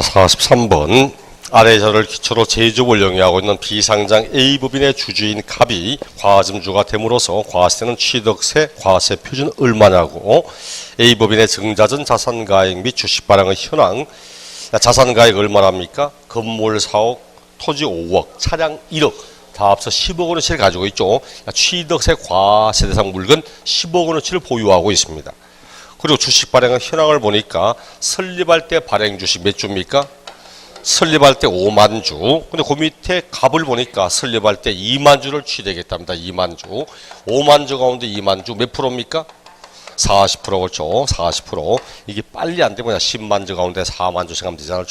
43번 아래 자를 기초로 제조업을 영위하고 있는 비상장 A법인의 주주인 갑이 과점주가 됨으로써 과세는 취득세, 과세 표준 얼마냐고 A법인의 증자전 자산가액 및 주식발행의 현황. 자산가액 얼마랍니까? 건물 4억, 토지 5억, 차량 1억 다 합쳐 10억 원어치를 가지고 있죠. 취득세 과세 대상 물건 10억 원어치를 보유하고 있습니다. 그리고 주식 발행의 현황을 보니까 설립할 때 발행 주식 몇 주입니까? 설립할 때 5만 주. 근데 그 밑에 값을 보니까 설립할 때 2만 주를 취득했답니다. 2만 주. 5만 주 가운데 2만 주 몇 프로입니까? 40% 그렇죠. 40%. 이게 빨리 안 되면 10만 주 가운데 4만 주씩 하면 되잖아요.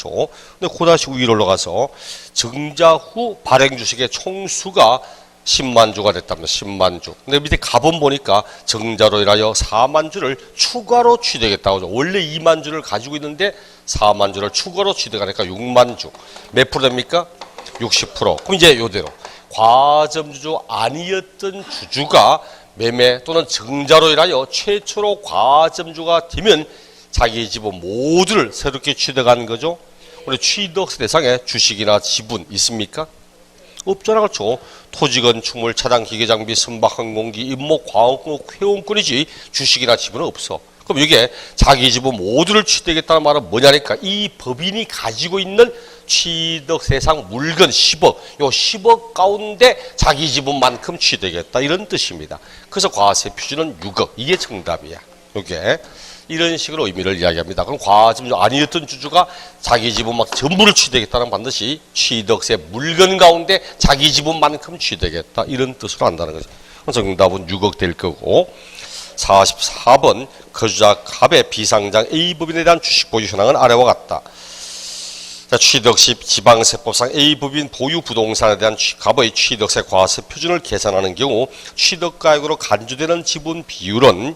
근데 그다시 위로 올라가서 증자 후 발행 주식의 총수가 10만 주가 됐답니다. 10만 주. 근데 밑에 값은 보니까 증자로 인하여 4만 주를 추가로 취득했다고 하죠. 원래 2만 주를 가지고 있는데 4만 주를 추가로 취득하니까 6만 주. 몇 프로 됩니까? 60%. 그럼 이제 요대로 과점주주 아니었던 주주가 매매 또는 증자로 인하여 최초로 과점주가 되면 자기 지분 모두를 새롭게 취득한 거죠. 우리 취득세 대상에 주식이나 지분 있습니까? 없잖아. 그렇죠. 토지, 건축물, 차량, 기계, 장비, 선박, 항공기, 임목, 광업, 회원권이지 주식이나 지분은 없어. 그럼 이게 자기 지분 모두를 취득했다는 말은 뭐냐니까 이 법인이 가지고 있는 취득세상 물건 10억, 요 10억 가운데 자기 지분만큼 취득했다 이런 뜻입니다. 그래서 과세 표준은 6억. 이게 정답이야. 이게 이런 식으로 의미를 이야기합니다. 그럼 과점주 아니었던 주주가 자기 지분만 전부를 취득했다는 반드시 취득세 물건 가운데 자기 지분만큼 취득했다 이런 뜻으로 한다는 거죠. 정답은 6억 될 거고. 44번 거주자 갑의 비상장 A법인에 대한 주식 보유 현황은 아래와 같다. 취득 시 지방세법상 A법인 보유 부동산에 대한 갑의 취득세 과세 표준을 계산하는 경우 취득가액으로 간주되는 지분 비율은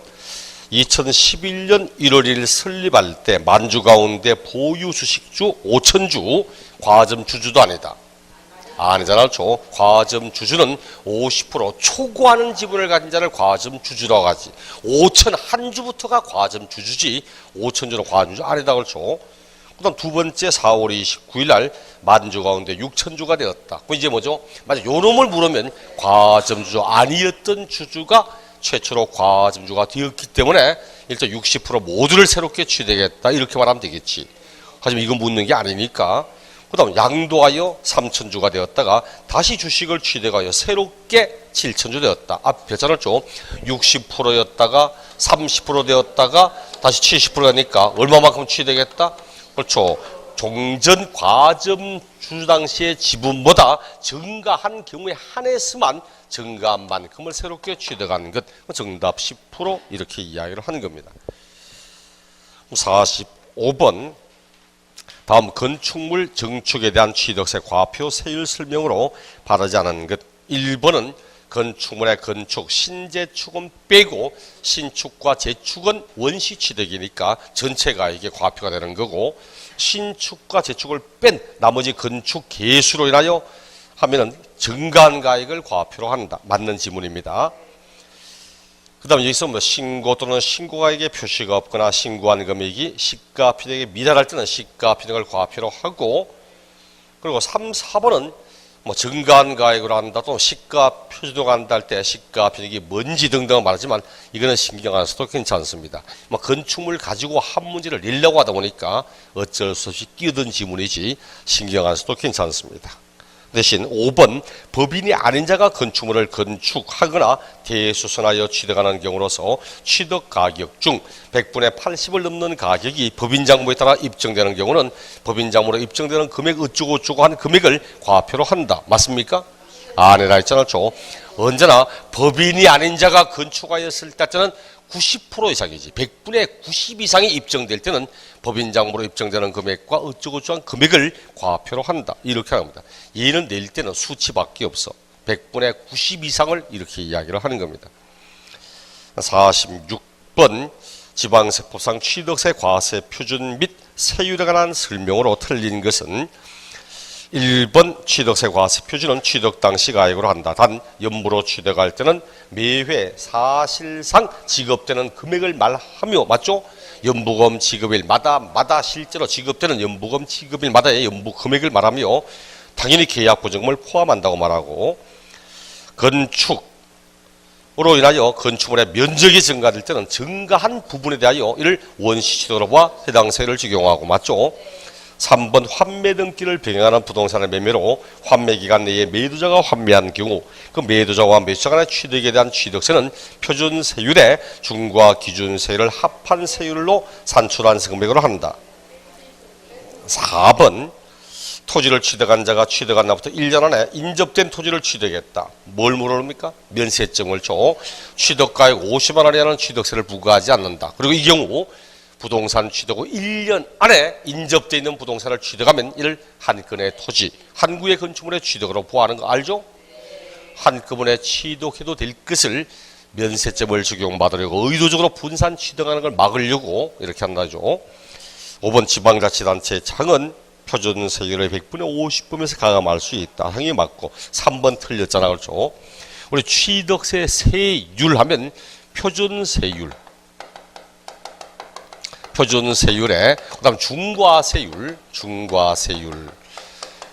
2011년 1월 1일 설립할 때 만주 가운데 보유 주식주 5천주 과점 주주도 아니다. 아니잖아. 그렇죠. 과점 주주는 50% 초과하는 지분을 가진 자를 과점 주주라고 하지. 5천 한 주부터가 과점 주주지 5천주는 과점 주주 아니다. 그렇죠. 그다음 두 번째 4월 29일 날 만주 가운데 6천주가 되었다. 그럼 이제 뭐죠? 맞아. 요 놈을 물으면 과점 주주 아니었던 주주가 최초로 과점주가 되었기 때문에 일단 60% 모두를 새롭게 취득했다 이렇게 말하면 되겠지. 하지만 이건 묻는 게 아니니까. 그 다음 양도하여 3천주가 되었다가 다시 주식을 취득하여 새롭게 7천주 되었다. 앞 배잖았죠. 60%였다가 30% 되었다가 다시 70% 되니까 얼마만큼 취득했다? 그렇죠. 종전 과점 주주 당시의 지분보다 증가한 경우에 한해서만 증가한 만큼을 새롭게 취득한 것. 정답 10% 이렇게 이야기를 하는 겁니다. 45번 다음 건축물 증축에 대한 취득세 과표 세율 설명으로 바르지 않은 것. 1번은 건축물의 건축, 신재축은 빼고 신축과 재축은 원시 취득이니까 전체 가액이 과표가 되는 거고 신축과 재축을 뺀 나머지 건축 개수로 인하여 하면은 증가한 가액을 과표로 한다. 맞는 지문입니다. 그 다음 여기서 뭐 신고 또는 신고가액에 표시가 없거나 신고한 금액이 시가 피득에 미달할 때는 시가 피득을 과표로 하고 그리고 3, 4번은 뭐 증가한 가액으로 한다 또 시가 표시도가 한다 할 때 시가 피득이 뭔지 등등을 말하지만 이거는 신경 안 써도 괜찮습니다. 뭐 건축물 가지고 한 문제를 내려고 하다 보니까 어쩔 수 없이 끼어든 지문이지 신경 안 써도 괜찮습니다. 대신 5번 법인이 아닌 자가 건축물을 건축하거나 대수선하여 취득하는 경우로서 취득 가격 중 100분의 80을 넘는 가격이 법인장부에 따라 입증되는 경우는 법인장부로 입증되는 금액 어쩌고저쩌고 한 금액을 과표로 한다. 맞습니까? 아니라 했잖아요. 언제나 법인이 아닌 자가 건축하였을 때는 90% 이상이지 100분의 90 이상이 입증될 때는 법인장부로 입증되는 금액과 어쩌고저쩌고 금액을 과표로 한다. 이렇게 합니다. 얘는 낼 때는 수치밖에 없어. 100분의 90 이상을 이렇게 이야기를 하는 겁니다. 46번 지방세법상 취득세 과세 표준 및 세율에 관한 설명으로 틀린 것은 1번 취득세 과세 표준은 취득 당시 가액으로 한다. 단 연부로 취득할 때는 매회 사실상 지급되는 금액을 말하며 맞죠? 연부금 지급일마다 실제로 지급되는 연부금 지급일마다의 연부 금액을 말하며 당연히 계약 보증금을 포함한다고 말하고, 건축으로 인하여 건축물의 면적이 증가될 때는 증가한 부분에 대하여 이를 원시 취득으로 봐 해당 세율을 적용하고, 맞죠? 3번 환매 등기를 병행하는 부동산의 매매로 환매 기간 내에 매도자가 환매한 경우 그 매도자와 매수자 간의 취득에 대한 취득세는 표준 세율에 중과 기준 세율을 합한 세율로 산출한 금액으로 한다. 4번 토지를 취득한 자가 취득한 날부터 1년 안에 인접된 토지를 취득했다. 뭘 물어봅니까? 면세점을 줘. 취득가액 50만 원 이하는 취득세를 부과하지 않는다. 그리고 이 경우 부동산 취득 후 1년 안에 인접되어 있는 부동산을 취득하면 이를 한 건의 토지, 한 구의 건축물의 취득으로 보아하는 거 알죠? 한꺼번에 취득해도 될 것을 면세점을 적용받으려고 의도적으로 분산 취득하는 걸 막으려고 이렇게 한다죠. 5번 지방자치단체 장은 표준 세율의 100분의 50범에서 가감할 수 있다. 당연히 맞고 3번 틀렸잖아. 그렇죠? 우리 취득세 세율 하면 표준 세율, 그다음 중과세율,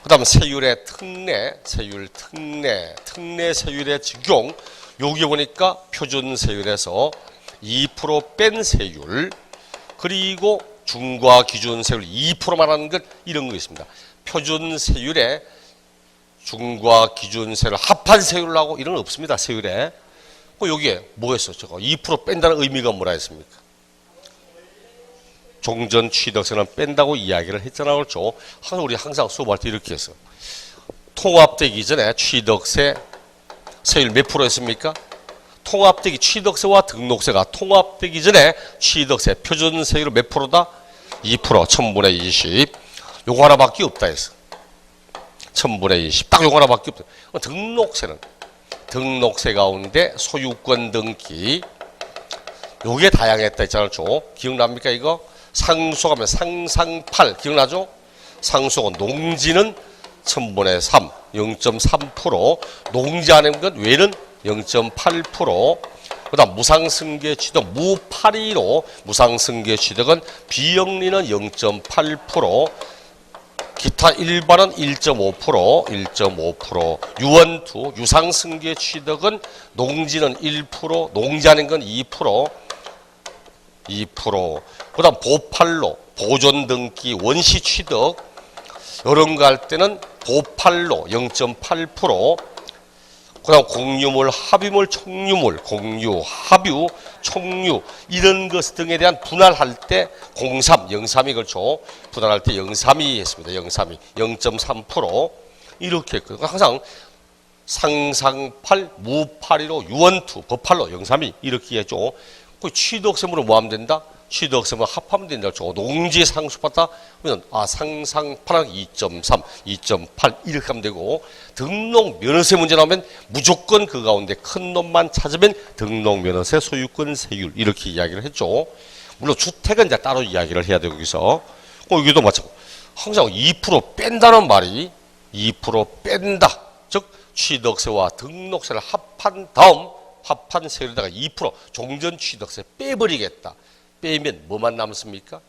그다음 세율의 특례 세율의 적용. 여기 보니까 표준 세율에서 2% 뺀 세율, 그리고 중과 기준 세율 2% 말하는 것, 이런 거 있습니다. 표준 세율에 중과 기준 세율 합한 세율하고 이런 건 없습니다. 세율에. 여기에 뭐였어? 저거 2% 뺀다는 의미가 뭐라 했습니까? 종전 취득세는 뺀다고 이야기를 했잖아. 그렇죠? 우리 항상 수업할 때 이렇게 했어. 통합되기 전에 취득세 세율 몇 프로였습니까? 통합되기 취득세와 등록세가 통합되기 전에 취득세 표준 세율 몇 프로다? 2%, 1000분의 20. 요거 하나밖에 없다 했어. 1000분의 20. 딱 요거 하나밖에 없다. 등록세는 등록세 가운데 소유권 등기. 요게 다양했다 했잖아요. 기억납니까 이거? 상속하면 상상팔 기억나죠? 상속은 농지는 1000분의 3, 0.3%, 농지하는 것 외에는 0.8%, 그 다음 무상승계 취득 무파리로 무상승계 취득은 비영리는 0.8%, 기타 일반은 1.5%, 유언투 유상승계 취득은 농지는 1%, 농지하는 건 2%, 그 다음 보팔로 보존 등기 원시 취득 이런 거 할 때는 보팔로 0.8%, 그 다음 공유물, 합유물, 총유물, 공유, 합유, 총유 이런 것 등에 대한 분할할 때 03이 그렇죠. 분할할 때 032 했습니다. 032, 0.3% 이렇게 했거든요. 항상 상상팔, 무파리로 유언투, 법팔로 032 이렇게 했죠. 그 취득세무로 뭐 하면 된다? 취득세무 합하면 된다. 농지에 상속받다 그러면 상상팔랑 2.3, 2.8 이렇게 하면 되고, 등록 면허세 문제 나오면 무조건 그 가운데 큰 놈만 찾으면 등록 면허세 소유권 세율 이렇게 이야기를 했죠. 물론 주택은 이제 따로 이야기를 해야 되고 여기서 여기도 마찬가지. 항상 2% 뺀다는 말이 2% 뺀다. 즉 취득세와 등록세를 합한 다음 합한 세율에다가 2% 종전 취득세 빼버리겠다. 빼면 뭐만 남습니까?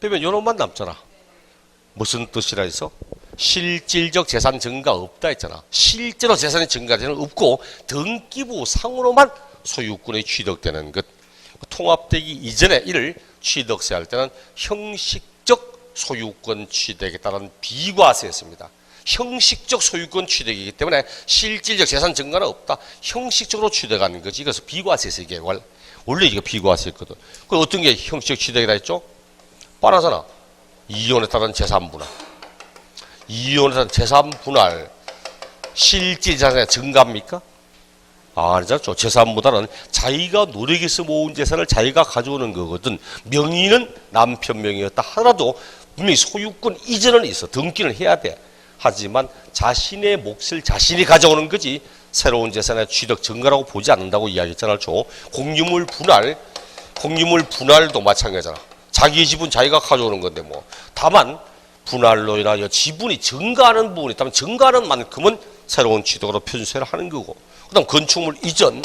빼면 요놈만 남잖아. 무슨 뜻이라 해서? 실질적 재산 증가 없다 했잖아. 실제로 재산이 증가되는 없고 등기부 상으로만 소유권이 취득되는 것. 통합되기 이전에 이를 취득세 할 때는 형식적 소유권 취득에 따른 비과세였습니다. 형식적 소유권 취득이기 때문에 실질적 재산 증가는 없다. 형식적으로 취득하는 거지. 그래서 비과세에서 이게 원래 이게 비과세였거든. 그 어떤 게 형식적 취득이라 했죠? 뻔하잖아. 이혼에 따른 재산 분할. 이혼에 따른 재산 분할 실질 재산의 증가입니까? 아니죠. 재산 분할은 자기가 노력해서 모은 재산을 자기가 가져오는 거거든. 명의는 남편 명의였다 하더라도 분명히 소유권 이전은 있어. 등기는 해야 돼. 하지만 자신의 몫을 자신이 가져오는 거지 새로운 재산의 취득 증가라고 보지 않는다고 이야기했잖아요. 공유물 분할도 마찬가지잖아. 자기 집은 자기가 가져오는 건데 뭐. 다만 분할로 인하여 지분이 증가하는 부분이 있다면 증가하는 만큼은 새로운 취득으로 표준세를 하는 거고. 그 다음 건축물 이전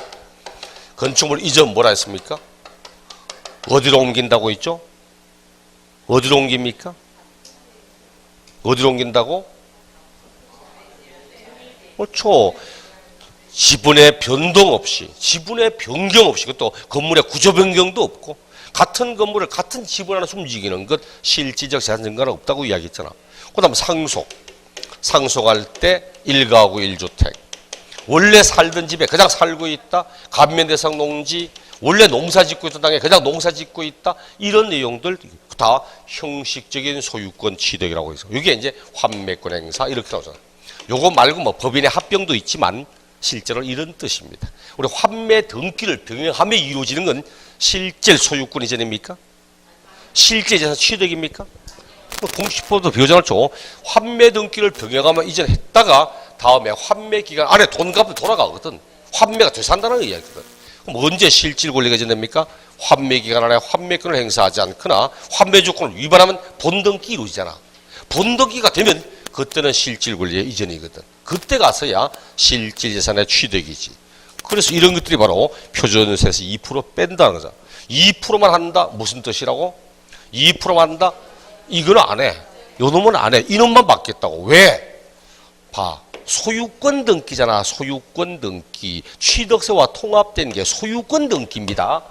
뭐라 했습니까? 어디로 옮긴다고 있죠? 어디로 옮깁니까? 어디로 옮긴다고? 그렇죠. 지분의 변동 없이, 지분의 변경 없이, 그것도 건물의 구조 변경도 없고, 같은 건물을 같은 지분 하나 움직이는 것, 실질적 재산 증가는 없다고 이야기했잖아. 그 다음 상속. 상속할 때 1가구 1주택. 원래 살던 집에 그냥 살고 있다. 감면 대상 농지, 원래 농사 짓고 있던 땅에 그냥 농사 짓고 있다. 이런 내용들 다 형식적인 소유권 취득이라고 해서 이게 이제 환매권 행사 이렇게 나오잖아. 요거 말고 뭐 법인의 합병도 있지만 실제로 이런 뜻입니다. 우리 환매 등기를 병행하며 이루어지는 건 실질 소유권 이전입니까? 실제 재산 취득입니까? 공시법도 비교정을 줘. 환매 등기를 병행하며 이전했다가 다음에 환매 기간 안에 돈 갚으면 돌아가거든. 환매가 되산다는 이야기거든. 그럼 언제 실질 권리가 이전됩니까? 환매 기간 안에 환매권을 행사하지 않거나 환매 조건을 위반하면 본등기 이루어지잖아. 본등기가 되면 그때는 실질 권리의 이전이거든. 그때 가서야 실질 재산의 취득이지. 그래서 이런 것들이 바로 표준세에서 2% 뺀다는 거죠. 2%만 한다? 무슨 뜻이라고? 2%만 한다? 이거는 안 해. 요놈은 안 해. 이놈만 받겠다고. 왜? 봐. 소유권 등기잖아. 소유권 등기. 취득세와 통합된 게 소유권 등기입니다.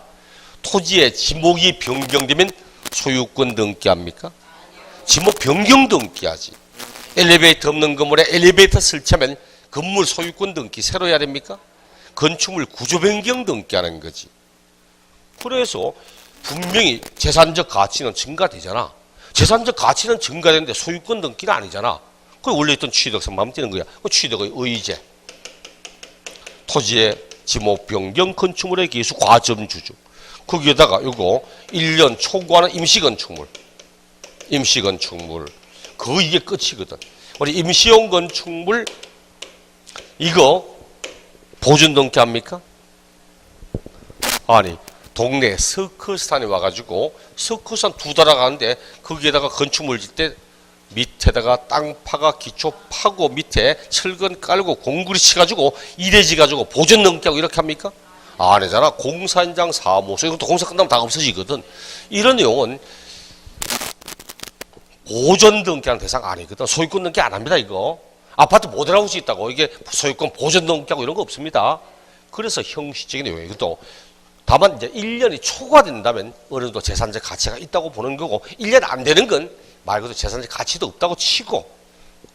토지의 지목이 변경되면 소유권 등기합니까? 지목 변경 등기하지. 엘리베이터 없는 건물에 엘리베이터 설치하면 건물 소유권 등기 새로 해야 됩니까? 건축물 구조 변경 등기하는 거지. 그래서 분명히 재산적 가치는 증가되잖아. 재산적 가치는 증가되는데 소유권 등기는 아니잖아. 그 원래 있던 취득세만 뛰는 거야. 그 취득의 의제, 토지의 지목 변경, 건축물의 기수, 과점 주주. 거기에다가 요거 1년 초과하는 임시건축물. 임시건축물. 그 이게 끝이거든. 우리 임시용 건축물 이거 보존 등기 합니까? 아니 동네 서커스탄에 와가지고 서커스탄 2달 가는데 거기에다가 건축물 짓 때 밑에다가 땅 파가 기초 파고 밑에 철근 깔고 공구리 치가지고 이래지 가지고 보존 등기하고 이렇게 합니까? 안 하잖아. 공사 현장 사무소 이것도 공사 끝나면 다 없어지거든. 이런 내용은 보존 등기하는 대상 아니거든. 소유권 등기 안 합니다. 이거 아파트 모델하우스 있다고 이게 소유권 보존 등기하고 이런 거 없습니다. 그래서 형식적인 내용이에요. 이것도 다만 이제 1년이 초과된다면 어느 정도 재산적 가치가 있다고 보는 거고 1년 안 되는 건 말 그대로 재산적 가치도 없다고 치고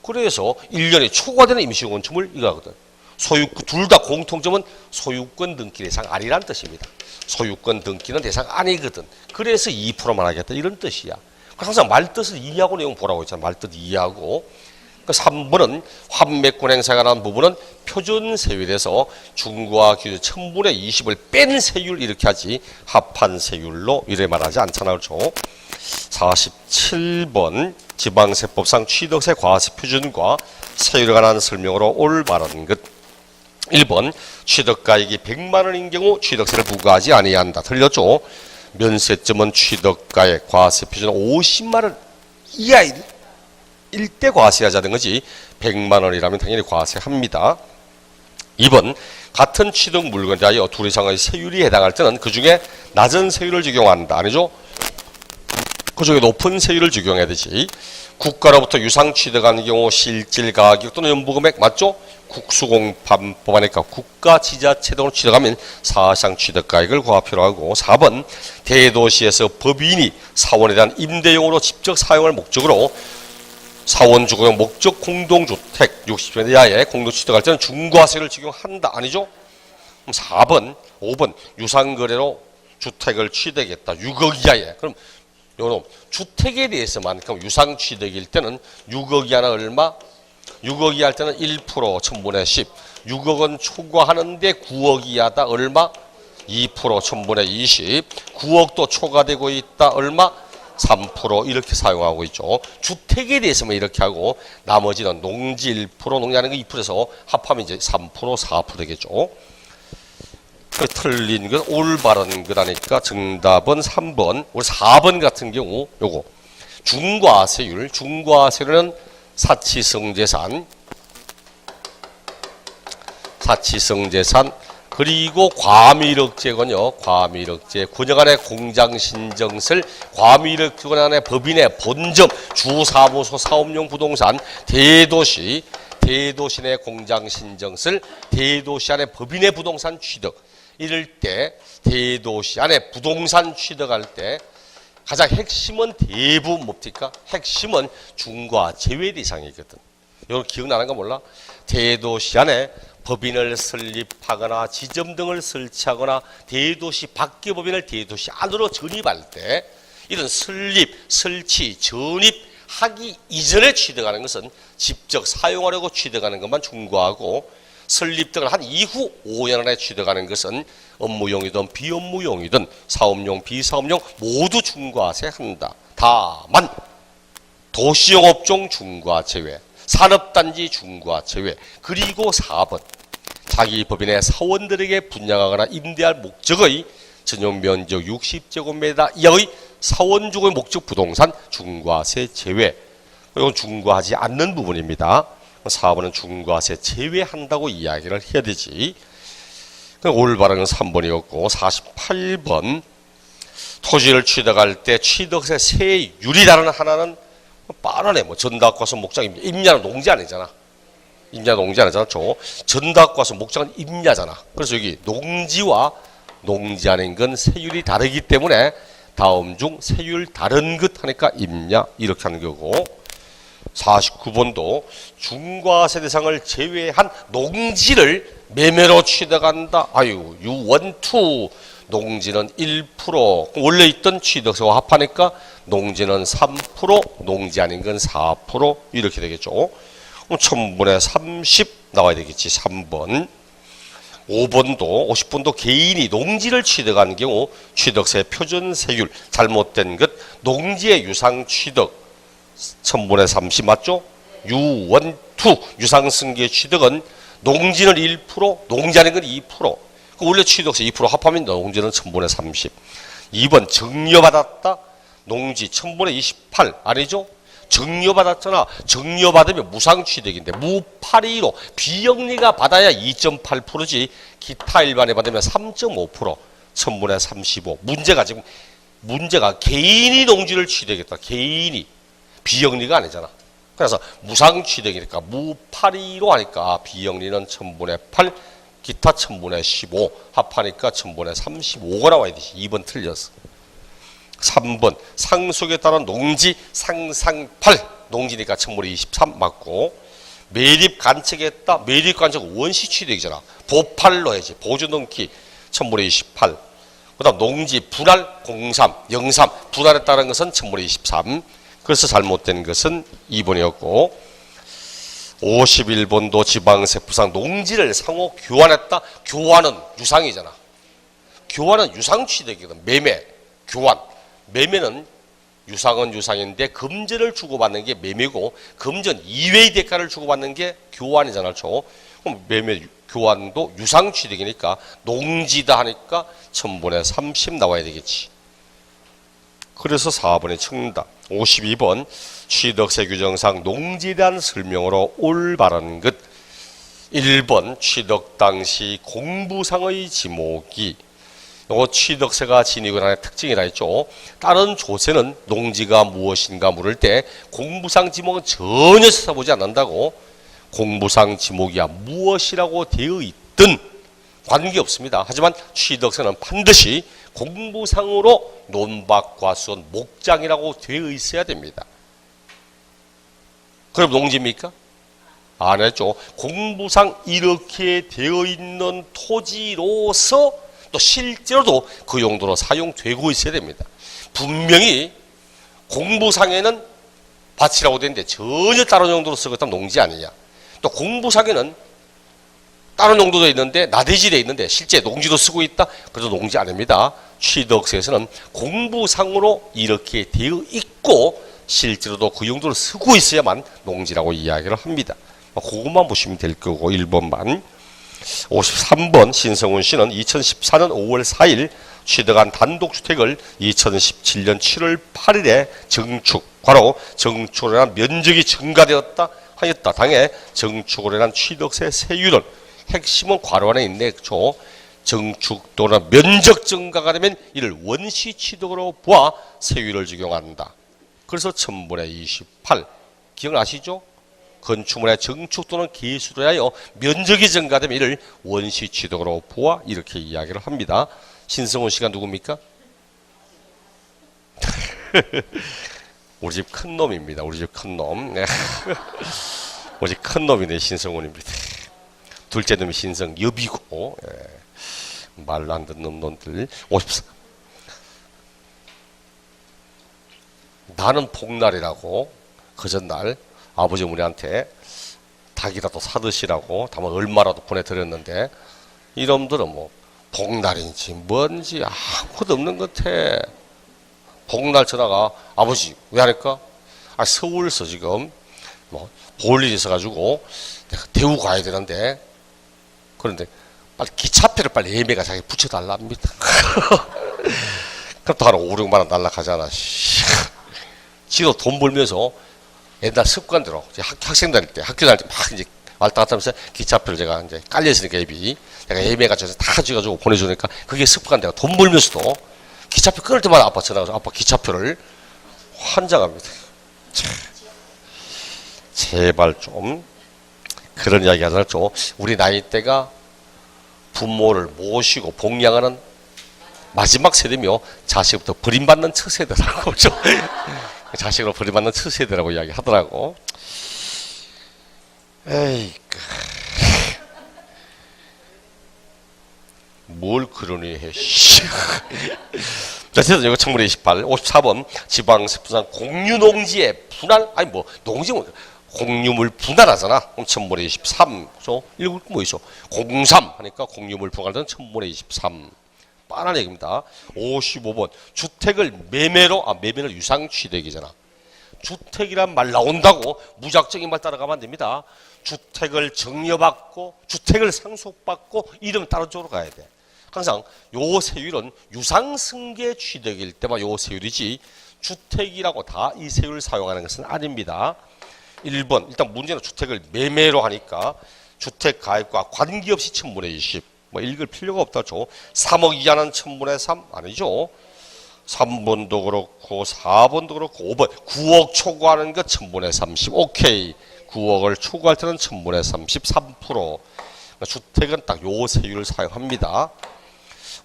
그래서 1년이 초과되는 임시건축물 이거거든. 소유권 둘 다 공통점은 소유권 등기 대상 아니란 뜻입니다. 소유권 등기는 대상 아니거든. 그래서 2%만 하겠다 이런 뜻이야. 항상 말뜻을 이해하고 내용 보라고 했잖아. 말뜻 이해하고. 3번은 환매권 행사가 관한 부분은 표준 세율에서 중과 기준 1000분의 20을 뺀 세율 이렇게 하지 합한 세율로 이래 말하지 않잖아. 그렇죠? 47번 지방세법상 취득세 과세 표준과 세율에 관한 설명으로 올바른 것. 1번 취득가액이 100만 원인 경우 취득세를 부과하지 아니한다. 틀렸죠? 면세점은 취득가액 과세 표준은 50만 원 이하일 때 과세하자는 거지 100만 원이라면 당연히 과세합니다. 2번 같은 취득 물건에 대하여 둘 이상의 세율이 해당할 때는 그 중에 낮은 세율을 적용한다. 아니죠? 그 중에 높은 세율을 적용해야 되지. 국가로부터 유상 취득한 경우 실질 가격 또는 연부금액 맞죠? 국수공판법 하니까 국가 지자체 등으로 취득하면 사상 취득가액을 과표로 하고 4번 대도시에서 법인이 사원에 대한 임대용으로 직접 사용할 목적으로 사원 주거용 목적 공동주택 60평 이하의 공동취득할 때는 중과세를 적용한다. 아니죠? 4번, 5번 유상거래로 주택을 취득했다. 6억 이하에. 그럼 요놈 주택에 대해서만큼 유상 취득일 때는 6억 이하는 얼마? 6억 이하 할 때는 1% 1000분의 10. 6억 원 초과하는데 9억 이하다. 얼마? 2% 1000분의 20. 9억도 초과되고 있다. 얼마? 3% 이렇게 사용하고 있죠. 주택에 대해서만 이렇게 하고 나머지는 농지 1%, 농지하는 거 2%에서 합하면 이제 3%, 4% 되겠죠. 틀린 건 올바른 거라니까 정답은 3번. 우리 4번 같은 경우 요거 중과세율. 중과세율은 사치성재산 그리고 과미력제군요. 과미력제. 군영안의 공장신정설, 과미력제군안의 법인의 본점, 주사무소, 사업용 부동산, 대도시, 대도시 내 공장신정설, 대도시 안에 법인의 부동산 취득. 이럴 때 대도시 안에 부동산 취득할 때 가장 핵심은 대부분 뭡니까? 핵심은 중과 제외 대상이거든. 이거 기억나는 거 몰라? 대도시 안에 법인을 설립하거나 지점 등을 설치하거나 대도시 밖의 법인을 대도시 안으로 전입할 때 이런 설립, 설치, 전입하기 이전에 취득하는 것은 직접 사용하려고 취득하는 것만 중과하고 설립 등을 한 이후 5년 안에 취득하는 것은 업무용이든 비업무용이든 사업용, 비사업용 모두 중과세 한다. 다만 도시용 업종 중과 제외, 산업단지 중과 제외, 그리고 4번 자기 법인의 사원들에게 분양하거나 임대할 목적의 전용 면적 60제곱미터 이하의 사원주거의 목적 부동산 중과세 제외. 이건 중과하지 않는 부분입니다. 4번은 중과세 제외한다고 이야기를 해야 되지. 올바른 건 3번이었고 48번 토지를 취득할 때 취득세 세율이라는 하나는 빠르네. 뭐 전답과서 목장 임야는 농지 아니잖아. 임야 농지 아니잖아. 전답과서 목장은 임야잖아. 그래서 여기 농지와 농지 아닌 건 세율이 다르기 때문에 다음 중 세율 다른 것 하니까 임야 이렇게 하는 거고 49번도 중과세 대상을 제외한 농지를 매매로 취득한다. 아유 유원투 농지는 1%, 원래 있던 취득세와 합하니까 농지는 3%, 농지 아닌 건 4% 이렇게 되겠죠. 1000분의 30 나와야 되겠지. 3번. 5번도 50번도 개인이 농지를 취득한 경우 취득세 표준세율 잘못된 것 농지의 유상 취득 1000분의 30 맞죠? 유원투 유상승계 취득은 농지는 1%, 농지 아닌 건 2%. 원래 취득세 2% 합하면 농지는 1000분의 30. 2번 증여받았다. 농지 1000분의 28 아니죠? 증여받았잖아. 증여받으면 무상취득인데 무파리로 비영리가 받아야 2.8%지 기타 일반에 받으면 3.5% 1000분의 35. 문제가 개인이 농지를 취득했다. 개인이 비영리가 아니잖아. 그래서 무상취득이니까 무파리로 하니까 비영리는 1000분의 8 기타 1000분의 15 합하니까 1000분의 35가 나와야 되지. 2번 틀렸어. 3번 상속에 따른 농지 상상팔 농지니까 1000분의 23 맞고 매립 간척했다. 매립 간척 원시 취득이잖아. 보팔로 해야지. 보조 등기 1000분의 28. 그 다음 농지 분할 03 03 분할에 따른 것은 1000분의 23. 그래서 잘못된 것은 2번이었고 51번도 지방세법상 농지를 상호 교환했다. 교환은 유상이잖아. 교환은 유상취득이거든. 매매, 교환. 매매는 유상은 유상인데 금전을 주고받는 게 매매고 금전 이외의 대가를 주고받는 게 교환이잖아. 그럼 매매 교환도 유상취득이니까 농지다 하니까 1000분의 30 나와야 되겠지. 그래서 4번의 정답. 52번 취득세 규정상 농지에 대한 설명으로 올바른 것. 1번 취득 당시 공부상의 지목이 요거 취득세가 지니고 하나의 특징이라 했죠. 다른 조세는 농지가 무엇인가 물을 때 공부상 지목은 전혀 찾아보지 않는다고. 공부상 지목이야 무엇이라고 되어 있든 관계없습니다. 하지만 취득세는 반드시 공부상으로 논박과수원 목장이라고 되어 있어야 됩니다. 그럼 농지입니까? 아니죠. 공부상 이렇게 되어 있는 토지로서 또 실제로도 그 용도로 사용되고 있어야 됩니다. 분명히 공부상에는 밭이라고 되는데 전혀 다른 용도로 쓰고 있다면 농지 아니냐. 또 공부상에는 다른 용도도 있는데 나대지대 있는데 실제 농지도 쓰고 있다. 그래도 농지 아닙니다. 취득세에서는 공부상으로 이렇게 되어 있고 실제로도 그 용도를 쓰고 있어야만 농지라고 이야기를 합니다. 그것만 보시면 될 거고 1번만. 53번 신성훈 씨는 2014년 5월 4일 취득한 단독주택을 2017년 7월 8일에 증축, 과로 증축으로 인한 면적이 증가되었다 하였다. 당해 증축으로 인한 취득세 세율은 핵심은 괄호 안에 있네. 증축 또는 면적 증가가 되면 이를 원시 취득으로 보아 세율을 적용한다. 그래서 1000분의 28 기억나시죠? 건축물의 증축 또는 개수로 하여 면적이 증가되면 이를 원시 취득으로 보아 이렇게 이야기를 합니다. 신성훈 씨가 누굽니까? 우리 집 큰 놈입니다. 우리 집 큰 놈. 우리 집 큰 놈이네. 신성훈입니다. 둘째 놈이 신성엽이고 말로 안 듣는 놈들. 54. 나는 복날이라고 그 전날 아버지 우리한테 닭이라도 사드시라고 다만 얼마라도 보내드렸는데 이놈들은 뭐 복날인지 뭔지 아무것도 없는 것 같아. 복날 전화가 아버지 왜 하니까? 서울서 지금 뭐 볼 일이 있어가지고 내가 대구 가야 되는데 그런데 빨리 기차표를 빨리 예매가 자기 붙여달랍니다. 그럼 또 한 5, 6만 원 날라가잖아. 지도 돈 벌면서 옛날 습관대로 학생 다닐 때 학교 다닐 때 막 이제 왔다 갔다 하면서 기차표를 제가 이제 깔려있으니까 앱이 내가 예매가 져서 다 가져가지고 보내주니까 그게 습관대로 돈 벌면서도 기차표 끊을 때마다 아빠 전화가서 아빠 기차표를 환장합니다. 제발 좀 그런 이야기 하잖아. 좀 우리 나이 때가 부모를 모시고 복양하는 마지막 세대며 자식부터 버림받는 처세대라고 자식으로 버림받는 처세대라고 이야기 하더라고. 에이, 뭘 그러니 해. 자, 그래서 이거 1028, 54번 지방세부산 공유농지의 분할, 아니 뭐 농지 뭐 공유물 분할하잖아. 그럼 1023. 그죠? 읽을 거 뭐 있어? 03 하니까 공유물 분할은 1023. 뻔한 얘기입니다. 55번 주택을 매매로 매매는 유상취득이잖아. 주택이란 말 나온다고 무작정인 말 따라가면 안 됩니다. 주택을 증여받고 주택을 상속받고 이름 따른 쪽으로 가야 돼. 항상 요 세율은 유상승계 취득일 때만 요 세율이지 주택이라고 다 이 세율을 사용하는 것은 아닙니다. 1번 일단 문제는 주택을 매매로 하니까 주택 가액과 관계없이 1000분의 20 뭐 읽을 필요가 없다죠. 3억 이하는 1000분의 3 아니죠. 3번도 그렇고 4번도 그렇고 5번 9억 초과하는 것 1000분의 30 오케이. 9억을 초과할 때는 1000분의 33%. 주택은 딱 요 세율을 사용합니다.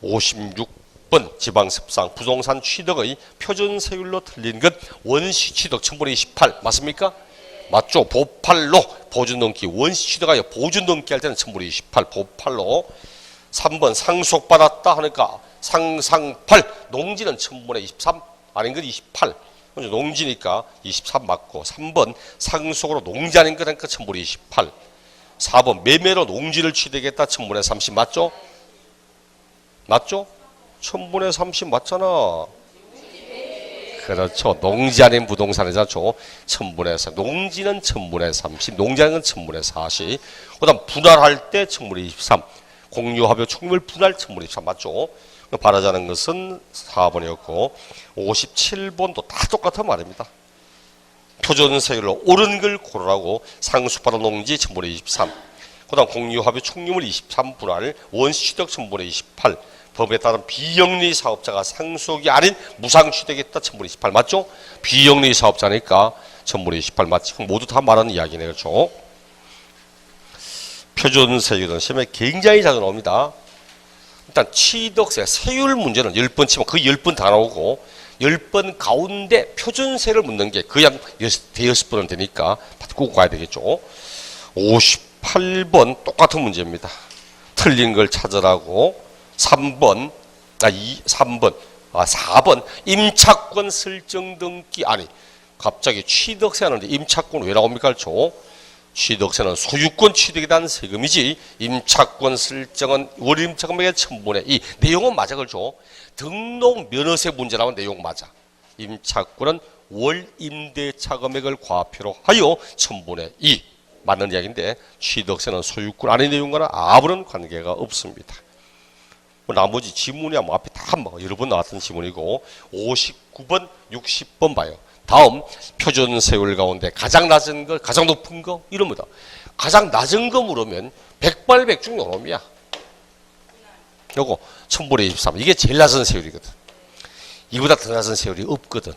56번 지방습상 부동산 취득의 표준세율로 틀린 것 원시취득 1000분의 28 맞습니까? 맞죠? 보팔로 보증넘기 원시취득하여 보증넘기 할 때는 1000분의 28 보팔로. 3번 상속받았다 하니까 상상팔 농지는 1000분의 23 아닌 것 28 농지니까 23 맞고 3번 상속으로 농지 아닌 것 하니까 1000분의 28 4번 매매로 농지를 취득했다 1000분의 30 맞죠? 맞죠? 1000분의 30 맞잖아. 그렇죠. 농지 아닌 부동산이잖아. 1000분의 30 농지는 1000분의 30 농지 아닌 건 1000분의 40 그 다음 분할할 때 1000분의 23 공유합의 총률 분할 1000분의 23 맞죠? 바라자는 것은 4번이었고 57번도 다 똑같은 말입니다. 표준세율로 옳은 걸 고르라고 상속받은 농지 1000분의 23 그 다음 공유합의 총률 23 분할 원시취득 1000분의 28 법에 따른 비영리 사업자가 상속이 아닌 무상취득했다 1000분의 28 맞죠? 비영리 사업자니까 1000분의 28 맞지? 모두 다 말하는 이야기네요. 그렇죠? 표준세율은 시험에 굉장히 자주 나옵니다. 일단 취득세, 세율 문제는 10번 치면 그 10번 다 나오고 10번 가운데 표준세를 묻는 게 거의 한 대여섯 번은 되니까 꼭 가야 되겠죠. 58번 똑같은 문제입니다. 틀린 걸 찾으라고 4번 임차권 설정 등기 아니 갑자기 취득세 하는데 임차권 왜 나옵니까? 그렇죠? 취득세는 소유권 취득에 대한 세금이지 임차권 설정은 월임차 금액의 1000분의 2 내용은 맞아. 그렇죠? 등록 면허세 문제 나온 내용 맞아. 임차권은 월임대차 금액을 과표로 하여 1000분의 2 맞는 이야기인데 취득세는 소유권 아닌 내용과는 아무런 관계가 없습니다. 나머지 지문이야 뭐 앞에 다 여러 번 나왔던 지문이고 59번 60번 봐요. 다음 표준세율 가운데 가장 낮은 거 가장 높은 거 이럽니다. 가장 낮은 거 물으면 백발백중 요놈이야. 요거 1000분의 23. 이게 제일 낮은 세율이거든. 이보다 더 낮은 세율이 없거든.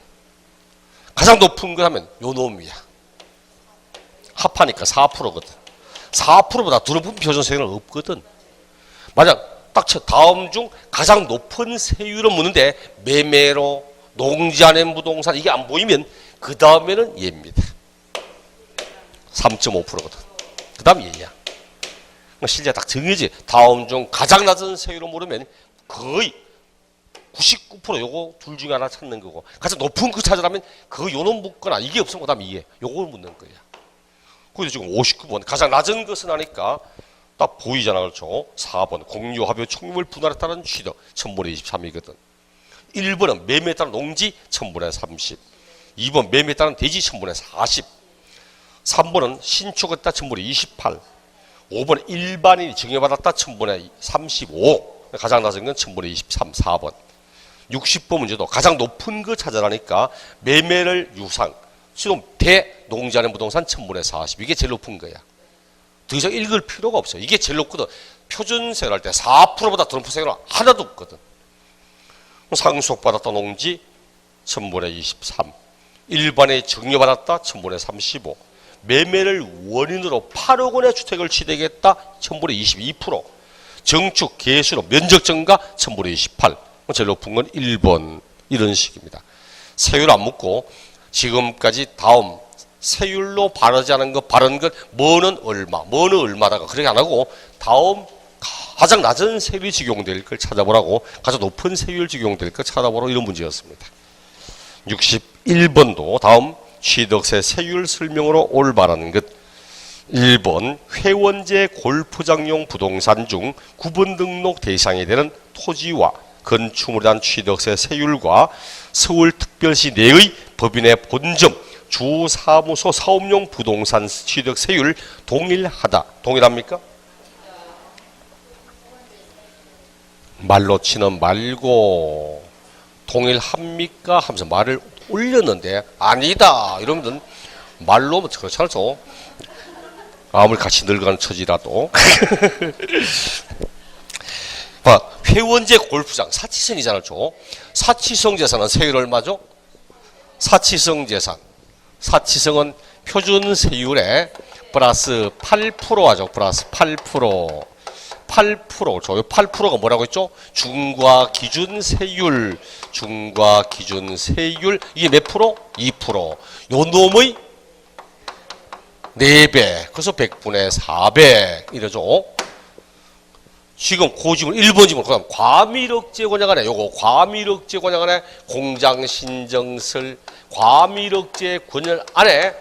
가장 높은 거 하면 요 놈이야. 합하니까 4%거든. 4%보다 더 높은 표준 세율은 없거든. 만약 딱 다음 중 가장 높은 세율을 묻는데 매매로 농지안의 부동산 이게 안 보이면 그 다음에는 얘입니다. 3.5%거든. 그 다음 얘야. 실제 딱 정해지. 다음 중 가장 낮은 세율을 물으면 거의 99% 요거 둘 중에 하나 찾는 거고, 가장 높은 거 찾으려면 그 요놈 묻거나 이게 없으면 그 다음 이게 요걸 묻는 거야. 그래서 지금 59번 가장 낮은 것은 하니까 딱 보이잖아. 그렇죠? 4번 공유합의 총률 분할에 따른 취득 1000분의 23이거든. 1번은 매매에 따른 농지 1000분의 30. 2번 매매에 따른 대지 1000분의 40. 3번은 신축에 따라 1000분의 28. 5번 일반인이 증여받았다 1000분의 35. 가장 낮은 건 1000분의 23. 4번 60번 문제도 가장 높은 거 찾아라니까 매매를 유상 지금 대농지하는 부동산 1000분의 40. 이게 제일 높은 거야. 더 이상 읽을 필요가 없어. 이게 제일 높거든. 표준세율 할 때 4%보다 더 높은 세율은 하나도 없거든. 상속받았다 농지 1000분의 23. 일반에 증여받았다 1000분의 35. 매매를 원인으로 8억 원의 주택을 취득했다 1000분의 22%. 정축 개수로 면적 증가 1000분의 28. 제일 높은 건 1번. 이런 식입니다. 세율 안 묻고 지금까지 다음 세율로 바르지 않은 것, 바른 것, 뭐는 얼마, 뭐는 얼마다가 그렇게 안 하고 다음 가장 낮은 세율이 적용될 걸 찾아보라고, 가장 높은 세율 적용될 걸 찾아보라고 이런 문제였습니다. 61번도 다음 취득세 세율 설명으로 올바른 것. 1번 회원제 골프장용 부동산 중 구분 등록 대상이 되는 토지와 건축물에 대한 취득세 세율과 서울특별시 내의 법인의 본점 주사무소 사업용 부동산 취득세율 동일하다. 동일합니까? 말로 치는 말고 동일합니까? 하면서 말을 올렸는데 아니다 이러면 말로 그렇지 않죠? 아무리 같이 늙어가는 처지라도. 봐, 회원제 골프장 사치성이잖아. 사치성 재산은 세율 얼마죠? 사치성 재산. 사치성은 표준 세율에 플러스 8% 하죠. 플러스 8%. 8%죠. 8%가 뭐라고 했죠? 중과 기준 세율. 중과 기준 세율. 이게 몇 프로? 2%. 요 놈의 4배. 그래서 100분의 400. 이러죠. 지금 고지문 1번 지문 그다음 과밀억제 권역 안에 요거 과밀억제 권역 안에 공장 신정설 과밀억제 권역 안에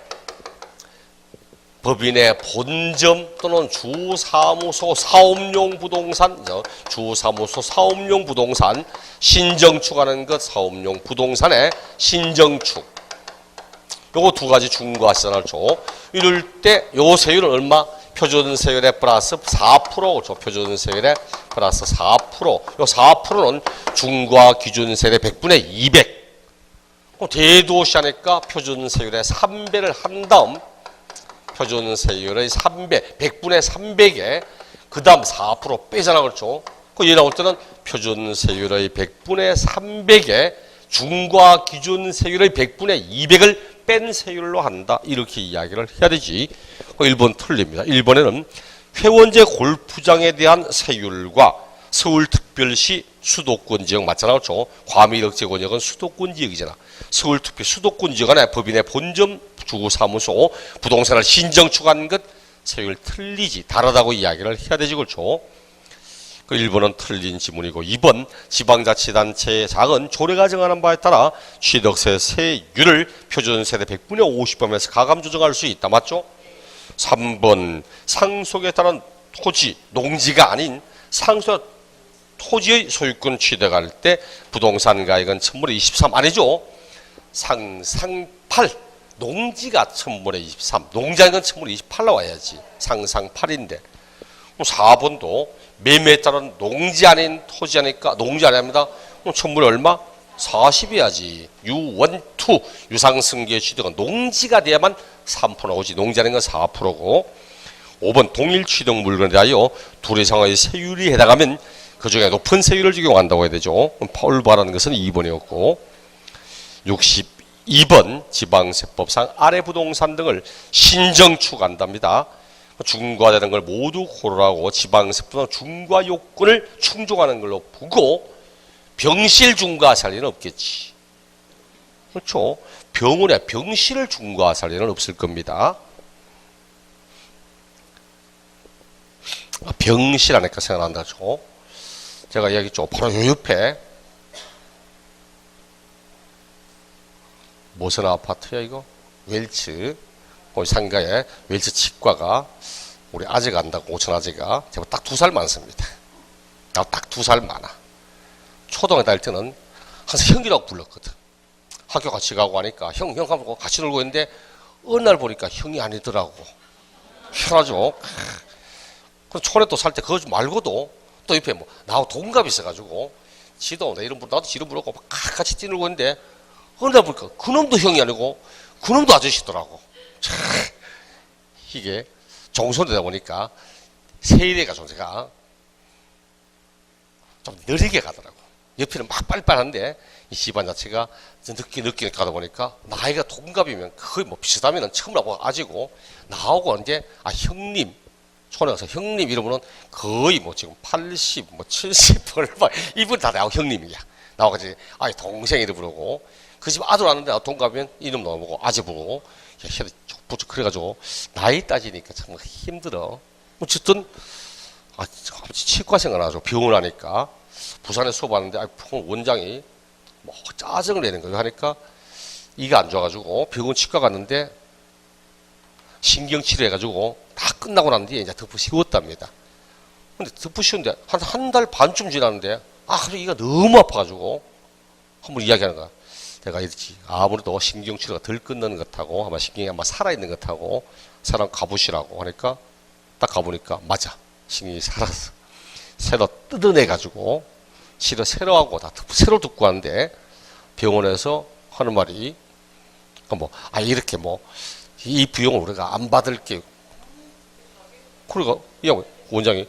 법인의 본점 또는 주사무소 사업용 부동산 주사무소 사업용 부동산 신정축하는 것 사업용 부동산의 신정축 요거 두 가지 중과시잖아요. 이럴 때 요 세율은 얼마? 표준세율에 플러스 4%죠. 표준세율에 플러스 4%. 요 4%는 중과 기준세율의 100분의 200. 대도시 하니까 표준세율의 3배를 한 다음 표준세율의 3배, 100분의 300에 그 다음 4% 빼잖아. 그렇죠. 얘 나올 때는 표준세율의 100분의 300에 중과 기준세율의 100분의 200을 뺀 세율로 한다. 이렇게 이야기를 해야 되지. 1번 틀립니다. 1번에는 회원제 골프장에 대한 세율과 서울특별시 수도권 지역 맞잖아. 그렇죠? 과밀억제 권역은 수도권 지역이잖아. 서울특별 수도권 지역 안에 법인의 본점 주거사무소 부동산을 신정축한 것 세율 틀리지. 다르다고 이야기를 해야 되지. 그렇죠? 그 1번은 틀린 지문이고 2번 지방자치단체의 작은 조례가 정하는 바에 따라 취득세 세율을 표준세대 100분의 50범에서 가감 조정할 수 있다. 맞죠? 3번 상속에 따른 토지, 농지가 아닌 상속 토지의 소유권 취득할 때 부동산 가액은 1000분의 23 아니죠? 상상 8 농지가 1000분의 23 농지하는 건 1000분의 28 나와야지. 상상 8인데 4번도 매매에 따른 농지 아닌 토지 아니까 농지 아닙니다. 1000분의 얼마? 40이야지. 유원투 유상승계 취득은 농지가 돼야만 3% 나오지. 농지 아닌 건 4%고 5번 동일 취득 물건에 대하여 둘 이상의 세율이 해당하면 그 중에 높은 세율을 적용한다고 해야 되죠. 올바른 것은 2번이었고 62번 지방세법상 아래 부동산 등을 신정축한답니다. 중과되는 걸 모두 고르라고 지방세법상 중과 요건을 충족하는 걸로 보고 병실 중과할 리는 없겠지. 그렇죠. 병원에 병실을 중과할 리는 없을 겁니다. 병실 하니까 생각난다죠. 제가 이야기했죠. 바로 요 옆에 무슨 아파트야 이거? 웰츠. 거기 상가에 웰츠 치과가 우리 아재가 한다고 오천 아재가 제가 딱 2살 많습니다. 딱 2살 많아. 초등학교 다닐 때는 항상 형이라고 불렀거든. 학교 같이 가고 하니까 형 하고 같이 놀고 있는데 어느 날 보니까 형이 아니더라고. 편하죠. 그럼 촌에 또 살 때 그거 말고도 또 옆에 뭐 나하고 동갑이 있어가지고 지도 내 이름 부르고 나도 지 이름 부르고 막 같이 뛰놀고 있는데 어느 날 보니까 그놈도 형이 아니고 그놈도 아저씨더라고. 참 이게 정손되다 보니까 세대가 존재가 좀 느리게 가더라고. 옆에는 막 빨리빨리한데 이 집안 자체가 늦게 가다 보니까 나이가 동갑이면 거의 뭐 비슷하면 처음으로 아지고 나하고 이제 형님 촌에 가서 형님 이러면은 거의 뭐 지금 80, 뭐 70, 얼마 이분 다 나하고 형님이야. 나하고 같이 동생 이름 부르고 그 집 아들 왔는데 동갑이면 이름 넣어보고 아재 부르고 그래가지고 나이 따지니까 정말 힘들어. 어쨌든 치과 생활하죠. 병원 하니까 부산에 수업하는데 원장이 뭐 짜증을 내는 거예요. 하니까 이가 안 좋아가지고 병원 치과 갔는데 신경치료 해가지고 다 끝나고 난 뒤에 이제 덮어 씌웠답니다. 근데 덮어 씌웠는데 한 달 반쯤 지났는데 그래 이가 너무 아파가지고 한번 이야기하는 거야. 내가 이랬지. 아무래도 신경치료가 덜 끝나는 것하고 아마 신경이 아마 살아있는 것하고 사람 가보시라고 하니까 딱 가보니까 맞아. 신경이 살았어. 새로 뜯어내가지고 치료 새로 하고 다 새로 듣고 하는데 병원에서 하는 말이 이렇게 이 비용을 우리가 안 받을게. 그러니까 이 양반 원장이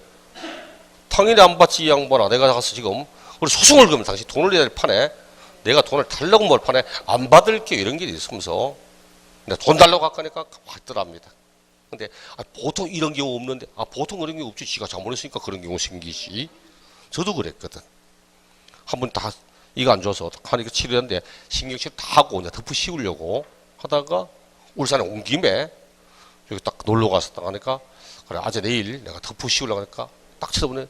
당연히 안 받지 이 양반아. 내가 가서 지금 우리 소송을 걸면 당신 돈을 내야 될 판에 내가 돈을 달라고 뭘 판에 안 받을게 이런 게 있으면서 내가 돈 달라고 할거니까 받더랍니다. 근데 보통 이런 경우 없는데 보통 그런 경우 없지. 지가 잘못했으니까 그런 경우 생기지. 저도 그랬거든. 한번 다 이가 안 좋아서 하니까 치료했는데 신경치료 다 하고 그냥 덮어 씌우려고 하다가 울산에 온 김에 여기 딱 놀러 가서 딱 하니까 그래 아재 내일 내가 덮어 씌우려고 하니까 딱 쳐다보네.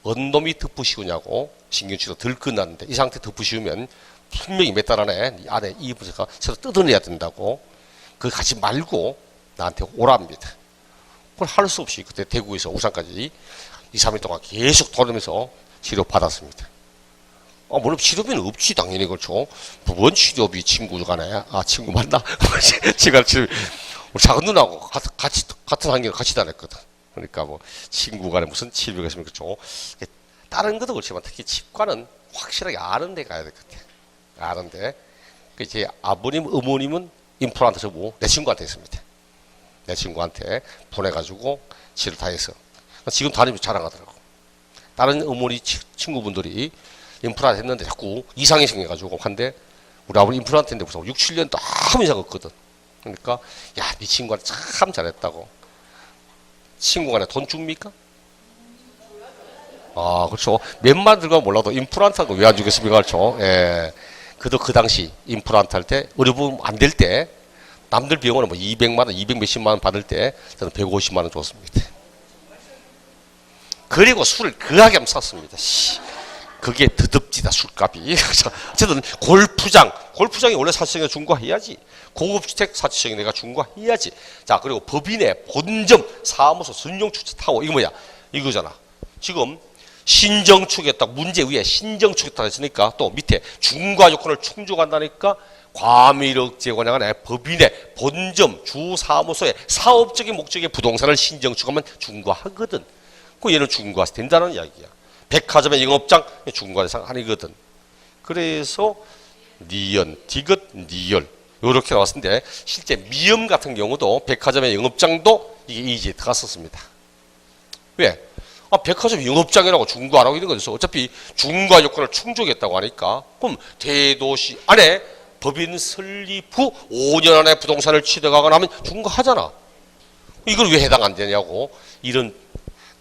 언 놈이 덮어 씌우냐고. 신경치료 덜 끝났는데 이 상태 덮어 씌우면 분명히 몇 달 안에 이 안에 이 부분가 새로 뜯어내야 된다고. 그거 가지 말고 나한테 오랍니다. 그걸 할 수 없이 그때 대구에서 울산까지 2, 3일 동안 계속 돌면서 치료 받았습니다. 물론 치료비는 없지 당연히. 그렇죠. 뭔 치료비 친구 간에 친구 맞나? 지가 우리 작은 누나하고 같은 환경을 같이 다녔거든. 그러니까 친구 간에 무슨 치료비가 있으면 그렇죠. 다른 것도 그렇지만 특히 치과는 확실하게 아는 데 가야 될 것 같아. 아는데 제 아버님 어머님은 임플란트 저고 내 친구한테 했습니다. 내 친구한테 보내가지고 치료 다 해서 지금 다니면서 자랑하더라고. 다른 어머니 친구분들이 임플란트 했는데 자꾸 이상이 생겨가지고 한데 우리 아버님 임플란트 했는데 무슨 6, 7년 너무 이상했거든. 그러니까 네 친구한테 참 잘했다고. 친구 간에 돈 줍니까? 그렇죠. 몇만 들어가면 몰라도 임플란트 하고 왜 안 주겠습니까? 그렇죠. 예. 그도 그 당시 임플란트 할 때 의료보험 안 될 때 남들 병원은 200만 원, 200 몇십만 원 받을 때 저는 150만 원 줬습니다. 그리고 술을 그하게 한번 샀습니다. 그게 더덥지다 술값이. 어쨌든 골프장이 원래 사치성에 중과해야지. 고급주택 사치성에 내가 중과해야지. 자, 그리고 법인의 본점 사무소 선용축제 타워 이거 뭐야? 이거잖아. 지금 신정축에 딱 문제 위에 신정축에 딱 했으니까 또 밑에 중과 요건을 충족한다니까 과밀억제 관행안에 법인의 본점 주사무소의 사업적인 목적의 부동산을 신정축하면 중과하거든. 그 얘는 중과해서 된다는 이야기야. 백화점의 영업장 중과 대상 아니거든. 그래서 니연, 디귿, 니열 요렇게 나왔는데 실제 미음 같은 경우도 백화점의 영업장도 이게 이지에 들어갔었습니다. 왜? 백화점 영업장이라고 중과 안 하고 있는 거죠. 어차피 중과 요건을 충족했다고 하니까. 그럼 대도시 안에 법인 설립 후 5년 안에 부동산을 취득하거나 하면 중과하잖아. 이걸 왜 해당 안 되냐고. 이런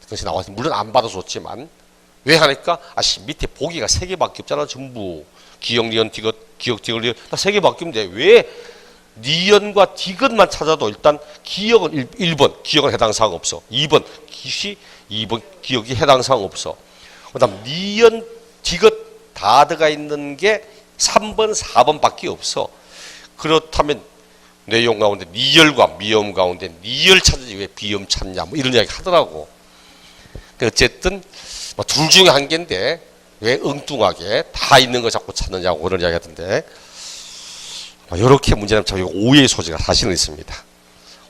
것이 나와서 물론 안 받아 줬지만 왜 하니까 밑에 보기가 3개밖에 없잖아. 전부 기역, 니은, 디귿, 기역, 디귿, 니은 다 3개밖에 없는데 왜 니은과 디귿만 찾아도 일단 기역은 1번 기역은 해당 사항 없어. 2번 기시 2번 기역이 해당 사항 없어. 그다음 니은, 디귿 다 들어가 있는 게 3번, 4번밖에 없어. 그렇다면 내용 가운데 니열과 미음 가운데 니열 찾지 왜 비음 찾냐 뭐 이런 이야기 하더라고. 어쨌든 뭐 둘 중에 한 개인데 왜 엉뚱하게 다 있는 거 자꾸 찾느냐고 그런 이야기 하던데 이렇게 문제는 참 오해의 소지가 사실은 있습니다.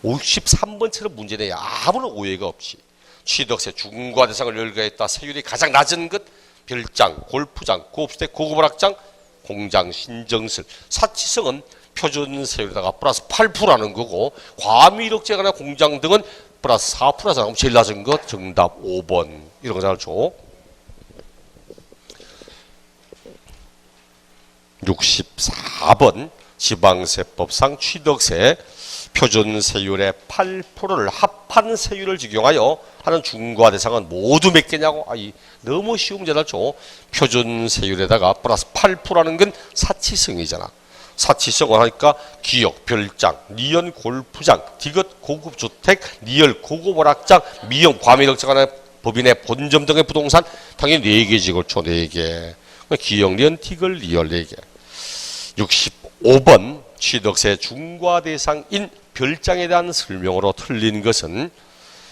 53번처럼 문제는 아무런 오해가 없이 취득세 중과 대상을 열거했다. 세율이 가장 낮은 것 별장, 골프장, 고급주택, 고급오락장, 공장, 신정설, 사치성은 표준 세율에다가 플러스 8%라는 거고 과미력제가나 공장 등은 플러스 4%잖아. 제일 낮은 것 정답 5번 이런 거 잘 줘. 64번 지방세법상 취득세 표준 세율의 8%를 합한 세율을 적용하여 하는 중과 대상은 모두 몇 개냐고. 너무 쉬운 문제를 줘. 표준 세율에다가 플러스 8%라는 건 사치성이잖아. 사치성을 하니까 기역, 별장, 니은, 골프장, 디귿, 고급주택, 니을, 고급오락장, 미용, 과미력제간의 법인의 본점 등의 부동산 당연히 4개지. 그렇죠. 4개. 기역, 니은, 디귿, 니을 4개. 65번 취득세 중과 대상인 별장에 대한 설명으로 틀린 것은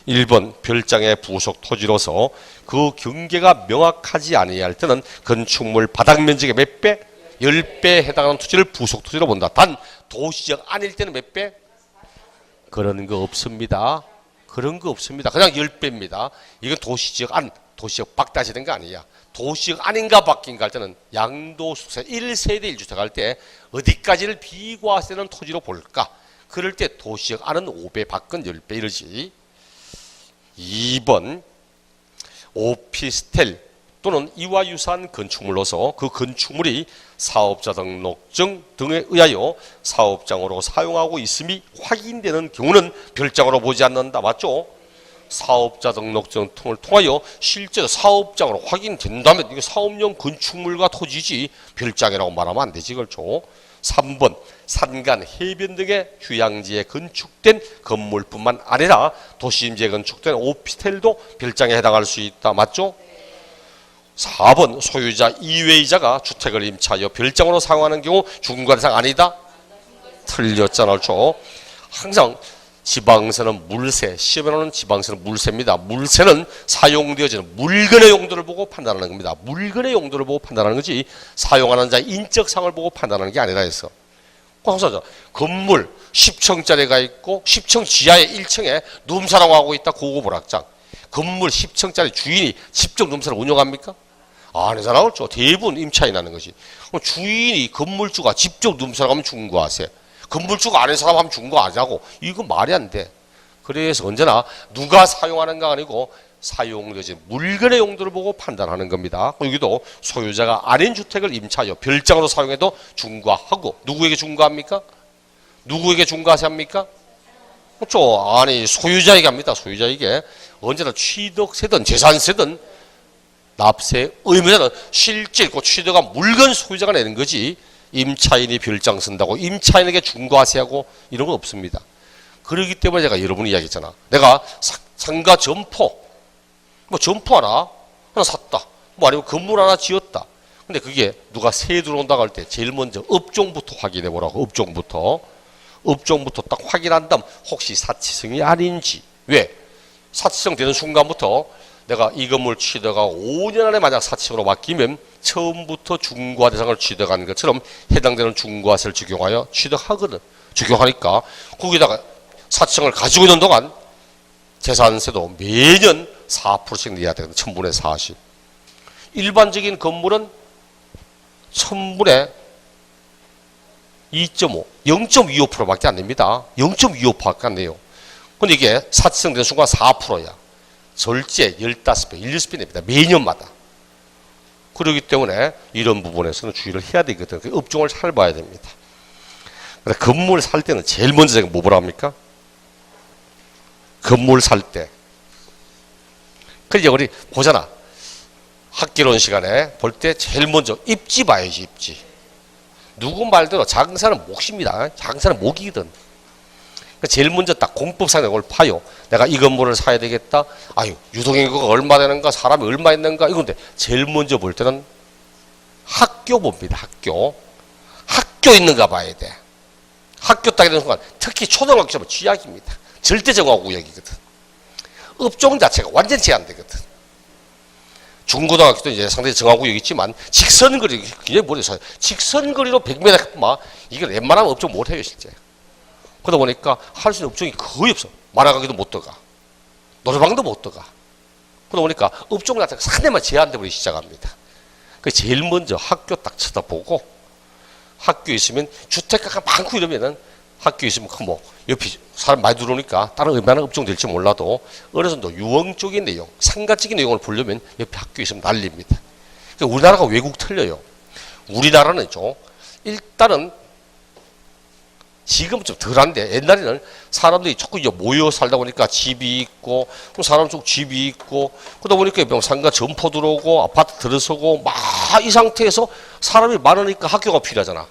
1번 별장의 부속 토지로서 그 경계가 명확하지 아니할 때는 건축물 바닥 면적의 몇 배? 10배에 해당하는 토지를 부속 토지로 본다. 단 도시적 아닐 때는 몇 배? 그런 거 없습니다. 그런 거 없습니다. 그냥 10배입니다. 이건 도시적 안, 도시적 밖다시 된 거 아니야. 도시적 아닌가 바뀐가 할 때는 양도수세 1세대 1주택 할 때 어디까지를 비과세되는 토지로 볼까? 그럴 때 도시적 안은 5배, 밖은 10배 이러지. 2번 오피스텔 또는 이와 유사한 건축물로서 그 건축물이 사업자 등록증 등에 의하여 사업장으로 사용하고 있음이 확인되는 경우는 별장으로 보지 않는다. 맞죠? 사업자 등록증 등을 통하여 실제로 사업장으로 확인된다면 이게 사업용 건축물과 토지지 별장이라고 말하면 안 되지. 그렇죠? 3번 산간, 해변 등의 휴양지에 건축된 건물뿐만 아니라 도시임지에 건축된 오피스텔도 별장에 해당할 수 있다. 맞죠? 4번 소유자 이외의자가 주택을 임차하여 별장으로 사용하는 경우 중과 대상 아니다? 틀렸잖아. 그렇죠? 항상 지방세는 물세, 시험에 나오는 지방세는 물세입니다. 물세는 사용되어지는 물건의 용도를 보고 판단하는 겁니다. 물건의 용도를 보고 판단하는 거지 사용하는 자의 인적상을 보고 판단하는 게 아니라 해서. 항상 건물 10층짜리가 있고 10층 지하에 1층에 룸사라고 하고 있다. 고급 오락장. 건물 10층짜리 주인이 직접 룸사를 운영합니까? 아니잖아. 그렇죠? 대부분 임차인 하는 것이. 주인이 건물주가 직접 룸사라고 하면 중과세. 건물주가 아닌 사람 하면 중과하자고. 이거 말이 안 돼. 그래서 언제나 누가 사용하는가 아니고 사용되지 물건의 용도를 보고 판단하는 겁니다. 여기도 소유자가 아닌 주택을 임차하여 별장으로 사용해도 중과하고 누구에게 중과합니까? 누구에게 중과세 합니까? 그렇죠. 아니 소유자에게 합니다. 소유자에게. 언제나 취득세든 재산세든 납세 의무자는 실질 그 취득한 물건 소유자가 내는 거지 임차인이 별장 쓴다고 임차인에게 중과세하고 이런 건 없습니다. 그렇기 때문에 제가 여러분이 이야기했잖아. 내가 상가 점포 뭐 점포 하나 샀다. 뭐 아니면 건물 하나 지었다. 근데 그게 누가 세 들어온다고 할 때 제일 먼저 업종부터 확인해 보라고. 업종부터 딱 확인한 다음 혹시 사치성이 아닌지. 왜? 사치성 되는 순간부터 내가 이 건물 취득하고 5년 안에 만약 사치성으로 바뀌면 처음부터 중과 대상을 취득한 것처럼 해당되는 중과세를 적용하여 취득하거든. 적용하니까 거기다가 사치성을 가지고 있는 동안 재산세도 매년 4%씩 내야 되거든. 1000분의 40. 일반적인 건물은 1000분의 2.5, 0.25%밖에 안 냅니다. 0.25%밖에 안 내요. 근데 이게 사치성 되는 순간 4%야. 절제 15배, 16배 냅니다. 매년마다. 그렇기 때문에 이런 부분에서는 주의를 해야 되거든요. 업종을 잘 봐야 됩니다. 건물 살 때는 제일 먼저 제가 뭐 보라 합니까? 건물 살 때. 그러니까 우리 보잖아. 학개론 시간에 볼 때 제일 먼저 입지 봐야지, 입지. 누구 말대로 장사는 몫입니다. 장사는 목이거든. 그러니까 제일 먼저 딱 공법상의 걸 파요. 내가 이 건물을 사야 되겠다. 아유, 유동인구가 얼마 되는가, 사람이 얼마 있는가, 이건데 제일 먼저 볼 때는 학교 봅니다. 학교. 학교 있는가 봐야 돼. 학교 딱 되는 순간, 특히 초등학교는 쥐약입니다. 절대 정화구역이거든. 업종 자체가 완전 제한되거든. 중고등학교도 이제 상당히 정화구역이 있지만, 직선거리, 굉장히 멀어서, 직선거리로 100m, 막, 이게 웬만하면 업종 못 해요, 실제. 그러다 보니까 할 수 있는 업종이 거의 없어. 만화가게도 못 들어가. 노래방도 못 들어가. 그러다 보니까 업종 자체가 상대만 제한돼 버리기 시작합니다. 그 제일 먼저 학교 딱 쳐다보고, 학교 있으면 주택가가 많고 이러면은 학교 있으면 그 뭐 옆에 사람 많이 들어오니까 다른 얼마나 업종 될지 몰라도 어느 정도 유형적인 내용, 상가적인 내용을 보려면 옆에 학교 있으면 난립니다. 그러니까 우리나라가 외국 틀려요. 우리나라는죠. 일단은 지금 좀 덜한데 옛날에는 사람들이 자꾸 모여 살다 보니까 집이 있고 그럼 사람 쪽 집이 있고 그러다 보니까 상가 점포 들어오고 아파트 들어서고 막 이 상태에서 사람이 많으니까 학교가 필요하잖아.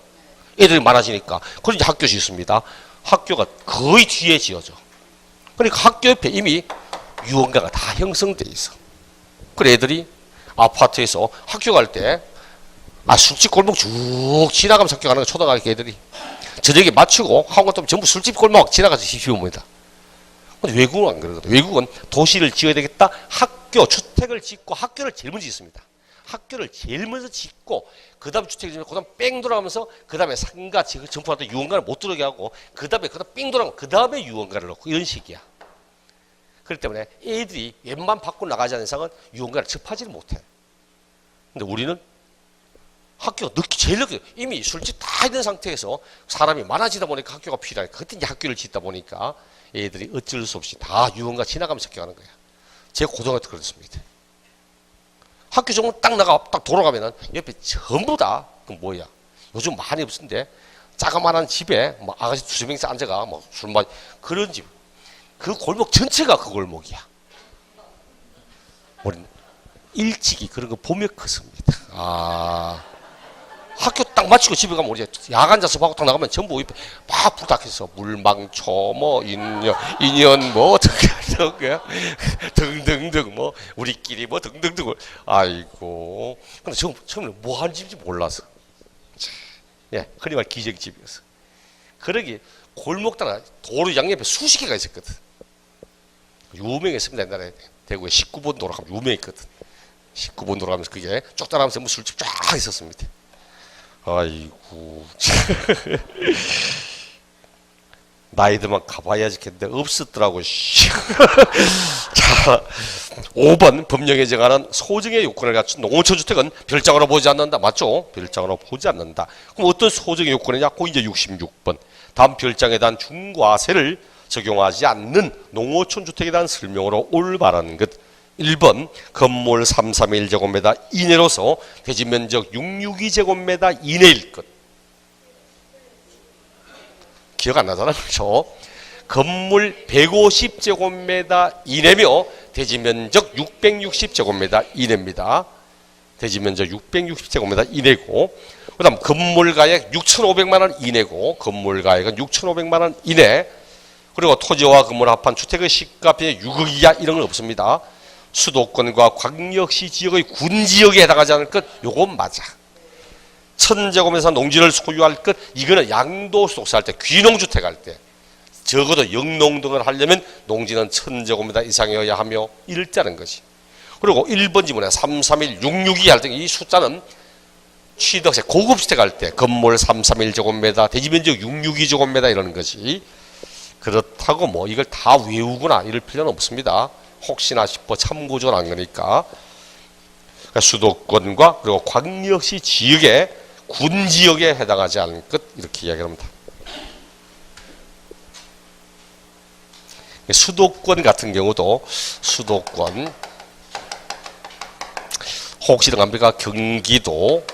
애들이 많아지니까. 그래서 이제 학교 짓습니다. 학교가 거의 뒤에 지어져. 그러니까 학교 옆에 이미 유흥가가 다 형성돼 있어. 그래 애들이 아파트에서 학교 갈 때 술집 골목 쭉 지나가면서 학교 가는 거 초등학교 애들이 저녁에 마치고 하고 또 전부 술집 골목 지나가서 시험입니다. 근데 외국은 안 그러거든. 외국은 도시를 지어야 되겠다. 학교, 주택을 짓고 학교를 제일 먼저 짓습니다. 학교를 제일 먼저 짓고 그 다음 주택을 짓고 그 다음 뺑 돌아가면서 그 다음에 상가, 점포한테 유흥가를 못 들어오게 하고 그 다음에 뺑 돌아가면 그 다음에 유흥가를 넣고 이런 식이야. 그렇기 때문에 애들이 웬만 밖으로 나가지 않는 이상은 유흥가를 접하지를 못해. 근데 우리는 학교가 제일 늦게 이미 술집 다 있는 상태에서 사람이 많아지다 보니까 학교가 필요하니까 그때 이제 학교를 짓다 보니까 애들이 어쩔 수 없이 다 유흥가 지나가면서 학교 가는 거야. 제 고등학교 때 그렇습니다. 학교 정문 딱 나가 딱 돌아가면은 옆에 전부 다 그 뭐야 요즘 많이 없는데 자그마한 집에 뭐 아가씨 두세 명씩 앉아가 뭐 술 마시 그런 집 그 골목 전체가 그 골목이야. 우리는 일찍이 그런 거 보며 컸습니다. 학교 딱 마치고 집에 가면 우리 야간 자습하고 딱 나가면 전부 옆에 막 불 다 켜서 물망초 뭐 인연 뭐 등등등 뭐 우리끼리 뭐 등등등 아이고 근데 처음에 뭐 하는 집인지 몰라서 예 흔히 말 기적집이었어. 그러기 골목 따라 도로 양옆에 수십 개가 있었거든. 유명했습니다. 옛날에 대구에 19번 도로 가면 유명했거든. 19번 도로 가면서 그게 쭉 따라가면서 뭐 술집 쫙 있었습니다. 아이고 나이 들면 가봐야지 했는데 없었더라고. 자 5번 법령에 정하는 소정의 요건을 갖춘 농어촌주택은 별장으로 보지 않는다. 맞죠? 별장으로 보지 않는다. 그럼 어떤 소정의 요건이냐? 그 이제 66번 다음 별장에 대한 중과세를 적용하지 않는 농어촌주택에 대한 설명으로 올바른 것. 1번 건물 331제곱미터 이내로서 대지면적 662제곱미터 이내일 것. 기억 안 나잖아요. 그렇죠? 건물 150제곱미터 이내며 대지면적 660제곱미터 이내입니다. 대지면적 660제곱미터 이내고 그 다음 건물가액 6,500만원 이내고 건물가액은 6,500만원 이내 그리고 토지와 건물 합한 주택의 시가비 6억 이하 이런 건 없습니다. 수도권과 광역시 지역의 군지역에 해당하지 않을 것 요건 맞아. 1,000제곱미터 농지를 소유할 것 이거는 양도소득세 할 때 귀농주택 할 때 적어도 영농 등을 하려면 농지는 1,000제곱미터 이상이어야 하며 이럴 때는 거지. 그리고 1번 지문에 331,662 할 때 이 숫자는 취득세 고급주택 할 때 건물 331제곱미터 대지면적 662제곱미터 이러는 거지. 그렇다고 뭐 이걸 다 외우거나 이럴 필요는 없습니다. 혹시나 싶어 참고적으로 한 거니까. 그러니까 수도권과 그리고 광역시 지역에 군지역에 해당하지 않을 것 이렇게 이야기합니다. 수도권 같은 경우도 수도권 혹시 들어갑니까? 경기도,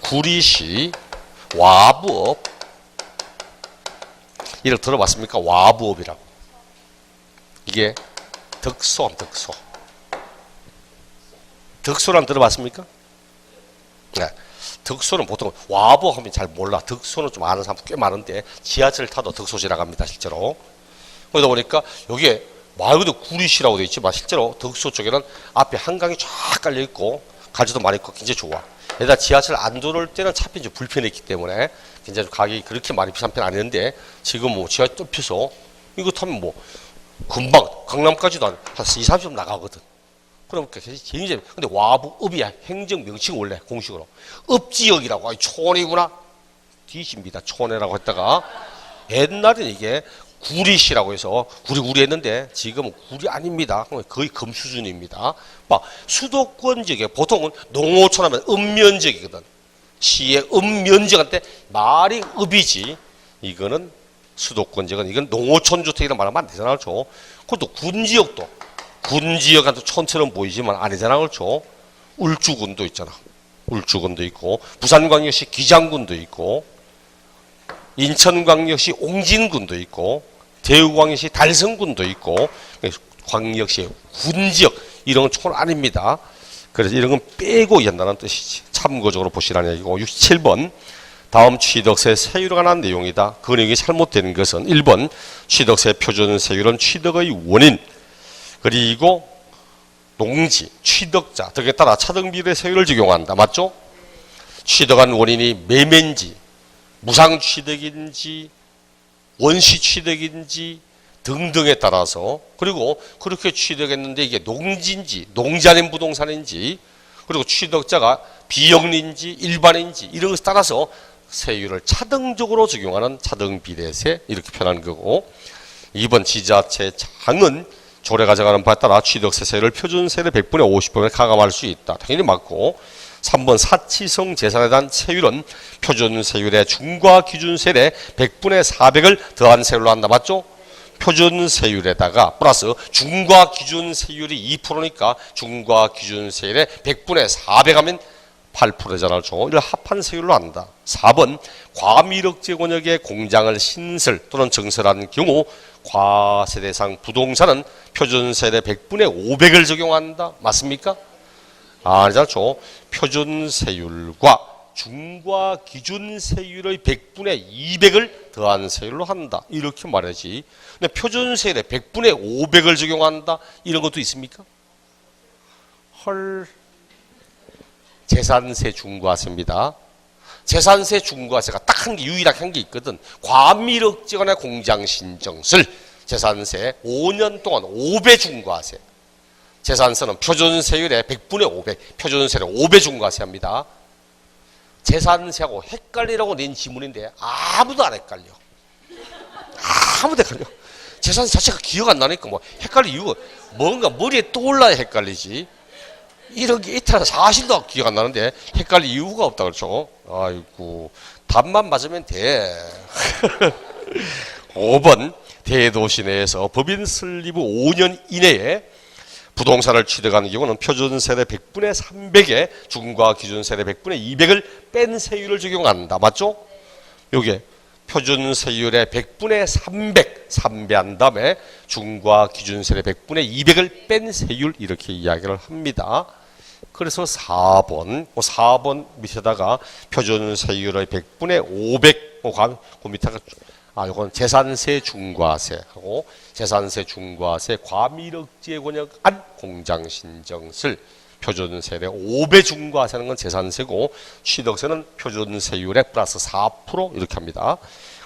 구리시, 와부업 이를 들어봤습니까? 와부업이라고. 이게 덕소란 들어봤습니까? 네. 덕소는 보통 와부업 하면 잘 몰라. 덕소는 좀 아는 사람 꽤 많은데 지하철 타도 덕소 지나갑니다, 실제로. 그러다 보니까 여기에 말 그대로 구리시라고 되어 있지만 실제로 덕소 쪽에는 앞에 한강이 쫙 깔려 있고 가지도 많이 있고 굉장히 좋아. 게다가 지하철 안 들어올 때는 차피 이제 불편했기 때문에 굉장히 가격이 그렇게 많이 비싼 편 아니었는데 지금 뭐 지하철 뚫혀서 이거 타면 뭐 금방 강남까지도 한 20-30분 나가거든. 그러니까 굉장히 근데 와부읍이야. 행정 명칭 원래 공식으로 읍지역이라고. 아이 촌이구나. 뒤집니다. 촌이라고 했다가 옛날에는 이게 구리시라고 해서 구리 했는데 지금은 구리 아닙니다. 거의 금 수준입니다. 막 수도권 지역에 보통은 농어촌 하면 읍면적이거든. 시의 읍면적한테 말이 읍이지. 이거는 수도권 지역은 이건 농어촌 주택이라고 말하면 안 되잖아. 그렇죠? 그것도 군지역한테 촌처럼 보이지만 아니잖아. 그렇죠? 울주군도 있잖아. 울주군도 있고 부산광역시 기장군도 있고 인천광역시 옹진군도 있고 대구광역시 달성군도 있고 광역시 군지역 이런 건 촌 아닙니다. 그래서 이런 건 빼고 연다는 뜻이지. 참고적으로 보시라는 얘기고 67번 다음 취득세 세율에 관한 내용이다. 그 내용이 잘못된 것은 1번 취득세 표준 세율은 취득의 원인 그리고 농지, 취득자 등에 따라 차등비례 세율을 적용한다. 맞죠? 취득한 원인이 매매인지 무상취득인지 원시취득인지 등등에 따라서 그리고 그렇게 취득했는데 이게 농지인지 농지 아닌 부동산인지 그리고 취득자가 비영리인지 일반인지 이런 것에 따라서 세율을 차등적으로 적용하는 차등비례세 이렇게 표현하는 거고 2번 지자체장은 조례 가져가는 바에 따라 취득세 세율을 표준세율의 100분의 50%에 가감할 수 있다. 당연히 맞고 3번 사치성 재산에 대한 세율은 표준세율의 중과 기준세율의 100분의 400을 더한 세율로 한다. 맞죠? 표준세율에다가 플러스 중과 기준세율이 2%니까 중과 기준세율의 100분의 400 하면 8%잖아. 이를 합한 세율로 한다. 4번 과미력제 권역의 공장을 신설 또는 증설한 경우 과세 대상 부동산은 표준세율의 100분의 500을 적용한다. 맞습니까? 아니죠. 표준세율과 중과 기준세율의 100분의 200을 더한 세율로 한다. 이렇게 말하지. 근데 표준세율의 100분의 500을 적용한다. 이런 것도 있습니까? 헐. 재산세 중과세입니다. 재산세 중과세가 딱 한 게 유일하게 한 게 있거든. 과미력지간의 공장신정설 재산세 5년 동안 5배 중과세. 재산세는 표준세율의 100분의 500, 표준세율의 5배 중과세합니다. 재산세하고 헷갈리라고 낸 지문인데 아무도 안 헷갈려. 아무도 헷갈려. 재산세 자체가 기억 안 나니까 뭐 헷갈릴 이유가 뭔가 머리에 떠올라야 헷갈리지. 이런 게 있다는 사실도 기억 안 나는데 헷갈릴 이유가 없다 그렇죠. 아이고 답만 맞으면 돼. 5번 대도시 내에서 법인 설립 후 5년 이내에 부동산을 취득하는 경우는 표준세율의 100분의 300에 중과 기준세율의 100분의 200을 뺀 세율을 적용한다. 맞죠? 요게 표준세율의 100분의 300, 3배한 다음에 중과 기준세율의 100분의 200을 뺀 세율 이렇게 이야기를 합니다. 그래서 4번 밑에다가 표준세율의 100분의 500, 그 밑에가 요건 재산세 중과세하고 재산세 중과세 과미력지의 권역한 공장신정설 표준세율의 5배 중과세하는 건 재산세고 취득세는 표준세율의 플러스 4% 이렇게 합니다.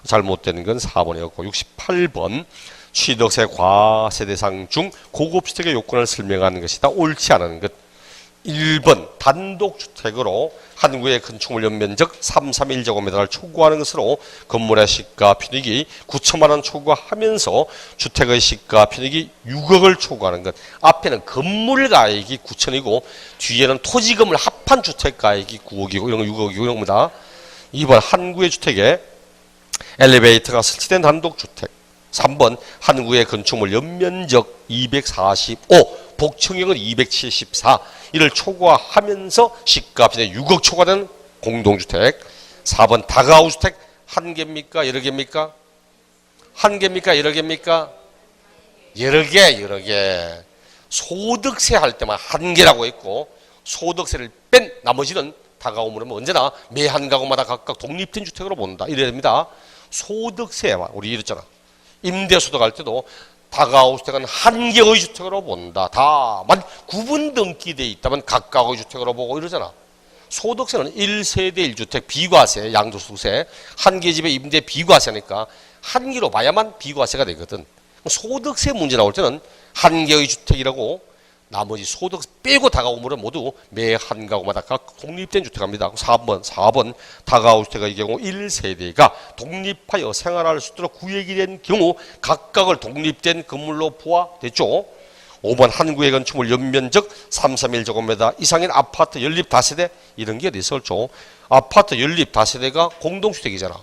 잘못된 건 4번이었고 68번 취득세 과세 대상 중 고급주택의 요건을 설명하는 것이다. 옳지 않은 것. 1번 단독주택으로 한 구의 건축물 연면적 331제곱미터를 초과하는 것으로 건물의 시가 편익이 9천만 원 초과하면서 주택의 시가 편익이 6억을 초과하는 것. 앞에는 건물 가액이 9천이고 뒤에는 토지건물 합한 주택 가액이 9억이고 이런 거 6억이고 이런 겁니다. 2번 한 구의 주택에 엘리베이터가 설치된 단독주택. 3번 한국의 건축물 연면적 245, 복층형은 274, 이를 초과하면서 시가편의 6억 초과된 공동주택. 4번 다가구주택 한 개입니까? 여러 개입니까? 한 개입니까? 여러 개입니까? 여러 개. 소득세 할 때만 한 개라고 했고, 소득세를 뺀 나머지는 다가구물은 언제나 매 한 가구마다 각각 독립된 주택으로 본다. 이래야 됩니다. 소득세와 우리 이랬잖아. 임대소득 할 때도 다가구주택은 한 개의 주택으로 본다. 다만 구분 등기되어 있다면 각각의 주택으로 보고 이러잖아. 소득세는 1세대 1주택 비과세, 양도소득세, 한 개 집의 임대 비과세니까 한 개로 봐야만 비과세가 되거든. 소득세 문제 나올 때는 한 개의 주택이라고 나머지 소득 빼고 다가구물은 모두 매 한 가구마다 각 독립된 주택입니다. 4번 다가구주택의 경우 1세대가 독립하여 생활할 수 있도록 구역이 된 경우 각각을 독립된 건물로 부과됐죠. 5번 한국의 건축물 연면적 331제곱미터 이상인 아파트 연립 다세대, 이런 게 어디 있었죠. 아파트 연립 다세대가 공동주택이잖아.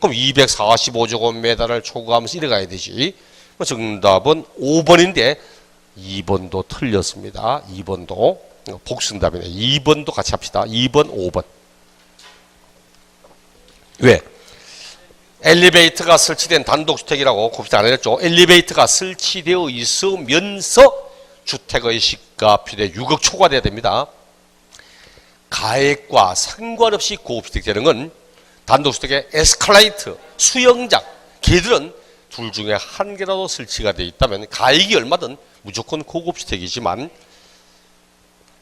그럼 245제곱미터를 초과하면서 이래 가야 되지. 정답은 5번인데 2번도 틀렸습니다. 2번도 복승답이네. 2번도 같이 합시다. 2번, 5번. 왜? 엘리베이터가 설치된 단독주택이라고 곱씹 안 했죠. 엘리베이터가 설치되어 있으면서 주택의 시가편의 6억 초과돼야 됩니다. 가액과 상관없이 고급주택 되는 건 단독주택의 에스컬레이터, 수영장, 걔들은 둘 중에 한 개라도 설치가 되어 있다면 가액이 얼마든 무조건 고급주택이지만,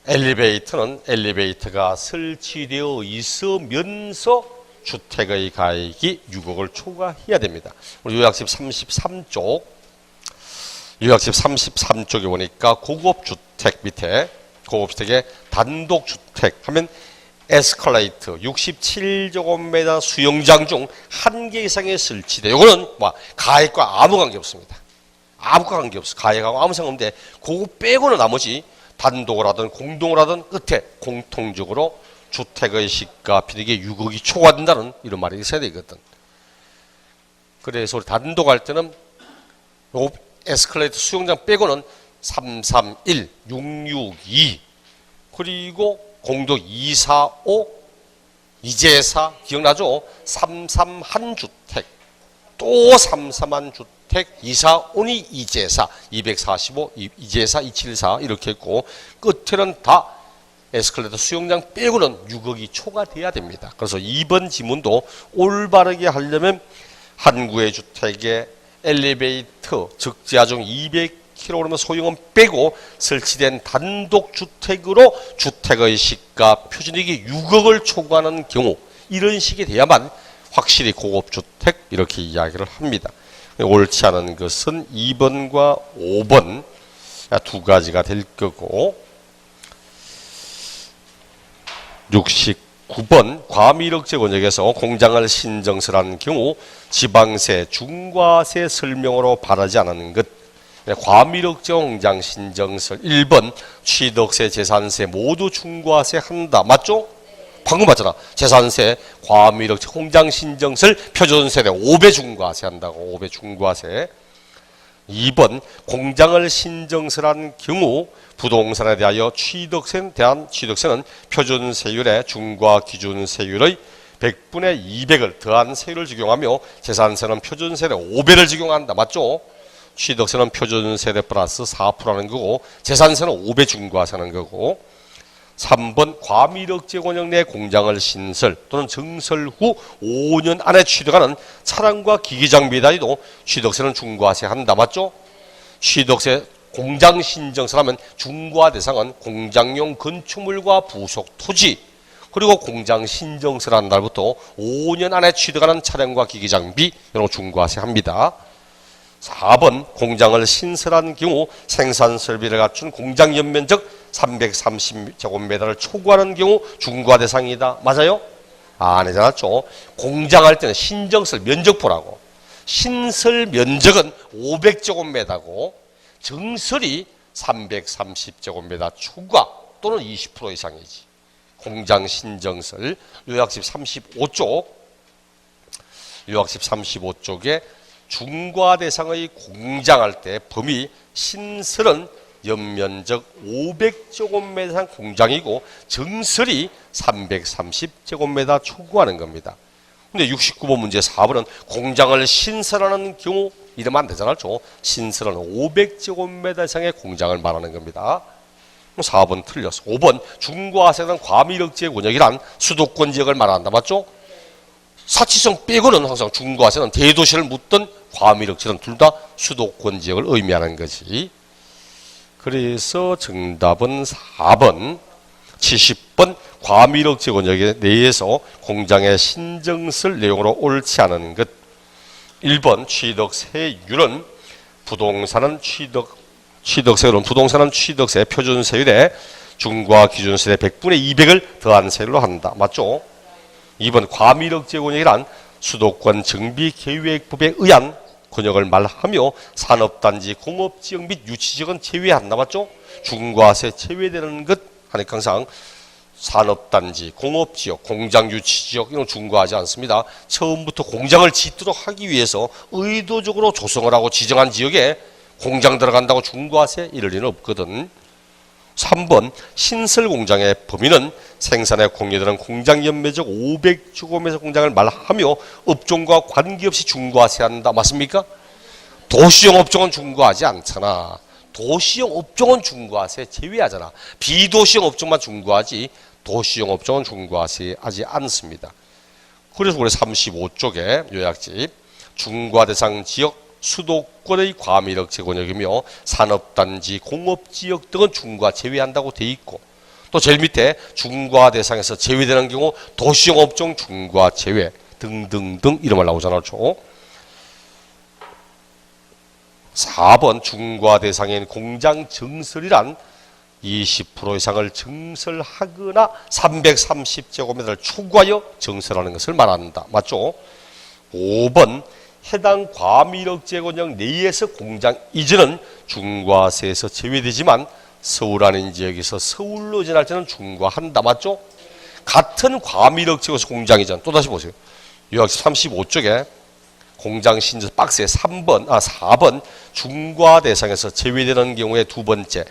엘리베이터는 엘리베이터가 설치되어 있으면서 주택의 가액이 6억을 초과해야 됩니다. 우리 요약집 33쪽, 요약집 33쪽에 보니까 고급주택 밑에 고급주택의 단독주택 하면 에스컬레이터 67제곱미터 수영장 중 한 개 이상의 설치돼. 이거는 뭐 가액과 아무 관계 없습니다. 아무 관계 없어. 가액하고 아무 상관없는데 그거 빼고는 나머지 단독을 하든 공동을 하든 끝에 공통적으로 주택의 시가편익이 6억이 초과된다는 이런 말이 있어야 되거든. 그래서 단독할 때는 요 에스컬레이터 수영장 빼고는 331, 662 그리고 공동 245 이재사 기억나죠? 331주택 또 331주택 245니 이재사 245 이재사 274 이렇게 했고 끝에는 다 에스컬레이터 수영장 빼고는 6억이 초과돼야 됩니다. 그래서 2번 지문도 올바르게 하려면 한국의 주택의 엘리베이터 적재하중 200kg 소형은 빼고 설치된 단독주택으로 주택의 시가 표준액이 6억을 초과하는 경우 이런 식이 돼야만 확실히 고급주택 이렇게 이야기를 합니다. 옳지 않은 것은 2번과 5번 두 가지가 될 거고 69번 과미력제 권역에서 공장을 신정설한 경우 지방세, 중과세 설명으로 바라지 않은 것. 과미력제 공장 신정설 1번 취득세, 재산세 모두 중과세 한다. 맞죠? 방금 맞잖아. 재산세, 과미력제 공장 신정설 표준세대 5배 중과세 한다고. 5배 중과세. 2번 공장을 신정설한 경우 부동산에 대하여 취득세에 대한 취득세는 표준세율의 중과 기준세율의 100분의 200을 더한 세율을 적용하며 재산세는 표준세대 5배를 적용한다. 맞죠? 취득세는 표준세대 플러스 4%라는 거고 재산세는 5배 중과세하는 거고 3번 과미력제 권역 내 공장을 신설 또는 증설 후 5년 안에 취득하는 차량과 기기장비 단위도 취득세는 중과세 한다. 맞죠? 취득세 공장 신정설하면 중과 대상은 공장용 건축물과 부속 토지 그리고 공장 신정설한 날부터 5년 안에 취득하는 차량과 기기장비 이런 거 중과세 합니다. 4번 공장을 신설한 경우 생산설비를 갖춘 공장 연면적 330제곱미터를 초과하는 경우 중과 대상이다. 맞아요? 안 해놨죠. 공장할 때는 신정설 면적 보라고. 신설 면적은 500제곱미터고 증설이 330제곱미터 초과 또는 20% 이상이지. 공장 신정설 요약집 35쪽 요약집 35쪽에 중과 대상의 공장할 때 범위 신설은 연면적 500제곱미터 이상 공장이고 정설이 330제곱미터 초구하는 겁니다. 근데 69번 문제 4번은 공장을 신설하는 경우 이러면 안 되잖아요. 신설은 500제곱미터 이상의 공장을 말하는 겁니다. 4번 틀렸어. 5번 중과세는 과밀억제 권역이란 수도권 지역을 말한다. 맞죠? 사치성 빼고는 항상 중과세는 대도시를 묻든 과밀억제는 둘 다 수도권 지역을 의미하는 거지. 그래서 정답은 4번 70번 과밀억제 권역 내에서 공장의 신정설 내용으로 옳지 않은 것. 1번 취득세율은 부동산은 취득세 표준세율에 중과 기준세율의 100분의 200을 더한 세율로 한다. 맞죠? 2번 과밀억제 권역이란 수도권 정비계획법에 의한 권역을 말하며 산업단지, 공업지역 및 유치지역은 제외한다. 맞죠? 중과세 제외되는 것 하니까 항상 산업단지, 공업지역, 공장 유치지역 이런 중과하지 않습니다. 처음부터 공장을 짓도록 하기 위해서 의도적으로 조성을 하고 지정한 지역에 공장 들어간다고 중과세 이럴 리는 없거든. 3번 신설공장의 범위는 생산에 공유되는 공장 연매적 500제곱미터 공장을 말하며 업종과 관계없이 중과세한다. 맞습니까? 도시형 업종은 중과하지 않잖아. 도시형 업종은 중과세 제외하잖아. 비도시형 업종만 중과하지 도시형 업종은 중과세하지 않습니다. 그래서 우리 35쪽에 요약집 중과 대상 지역 수도권의 과밀억제 권역이며 산업단지, 공업지역 등은 중과 제외한다고 돼 있고 또 제일 밑에 중과 대상에서 제외되는 경우 도시형 업종 중과 제외 등등등 이런 말 나오잖아요. 4번 중과 대상인 공장 증설이란 20% 이상을 증설하거나 330제곱미터를 초과하여 증설하는 것을 말한다. 맞죠? 5번 해당 과밀억제 권역 내에서 공장 이전은 중과세에서 제외되지만 서울 아닌 지역에서 서울로 이전할 때는 중과한다. 맞죠? 같은 과밀억제에서 공장 이전 또다시 보세요. 요약서 35쪽에 공장 신설 박스에 4번 중과 대상에서 제외되는 경우에 두 번째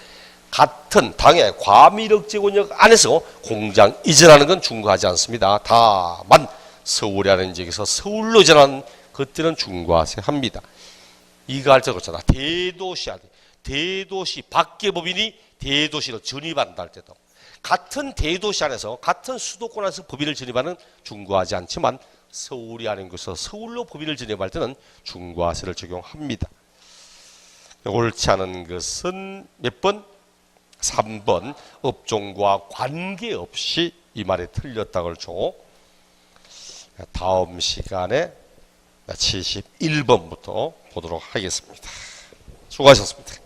같은 당의 과밀억제 권역 안에서 공장 이전하는 건 중과하지 않습니다. 다만 서울이 아닌 지역에서 서울로 이전하는 그때는 중과세 합니다. 이거 할 때 그렇잖아. 대도시 밖의 법인이 대도시로 전입한다 할 때도 같은 대도시 안에서 같은 수도권 안에서 법인을 전입하는 중과하지 않지만 서울이 아닌 곳에서 서울로 법인을 전입할 때는 중과세를 적용합니다. 옳지 않은 것은 몇 번? 3번 업종과 관계없이 이 말이 틀렸다고 줘. 다음 시간에 71번부터 보도록 하겠습니다. 수고하셨습니다.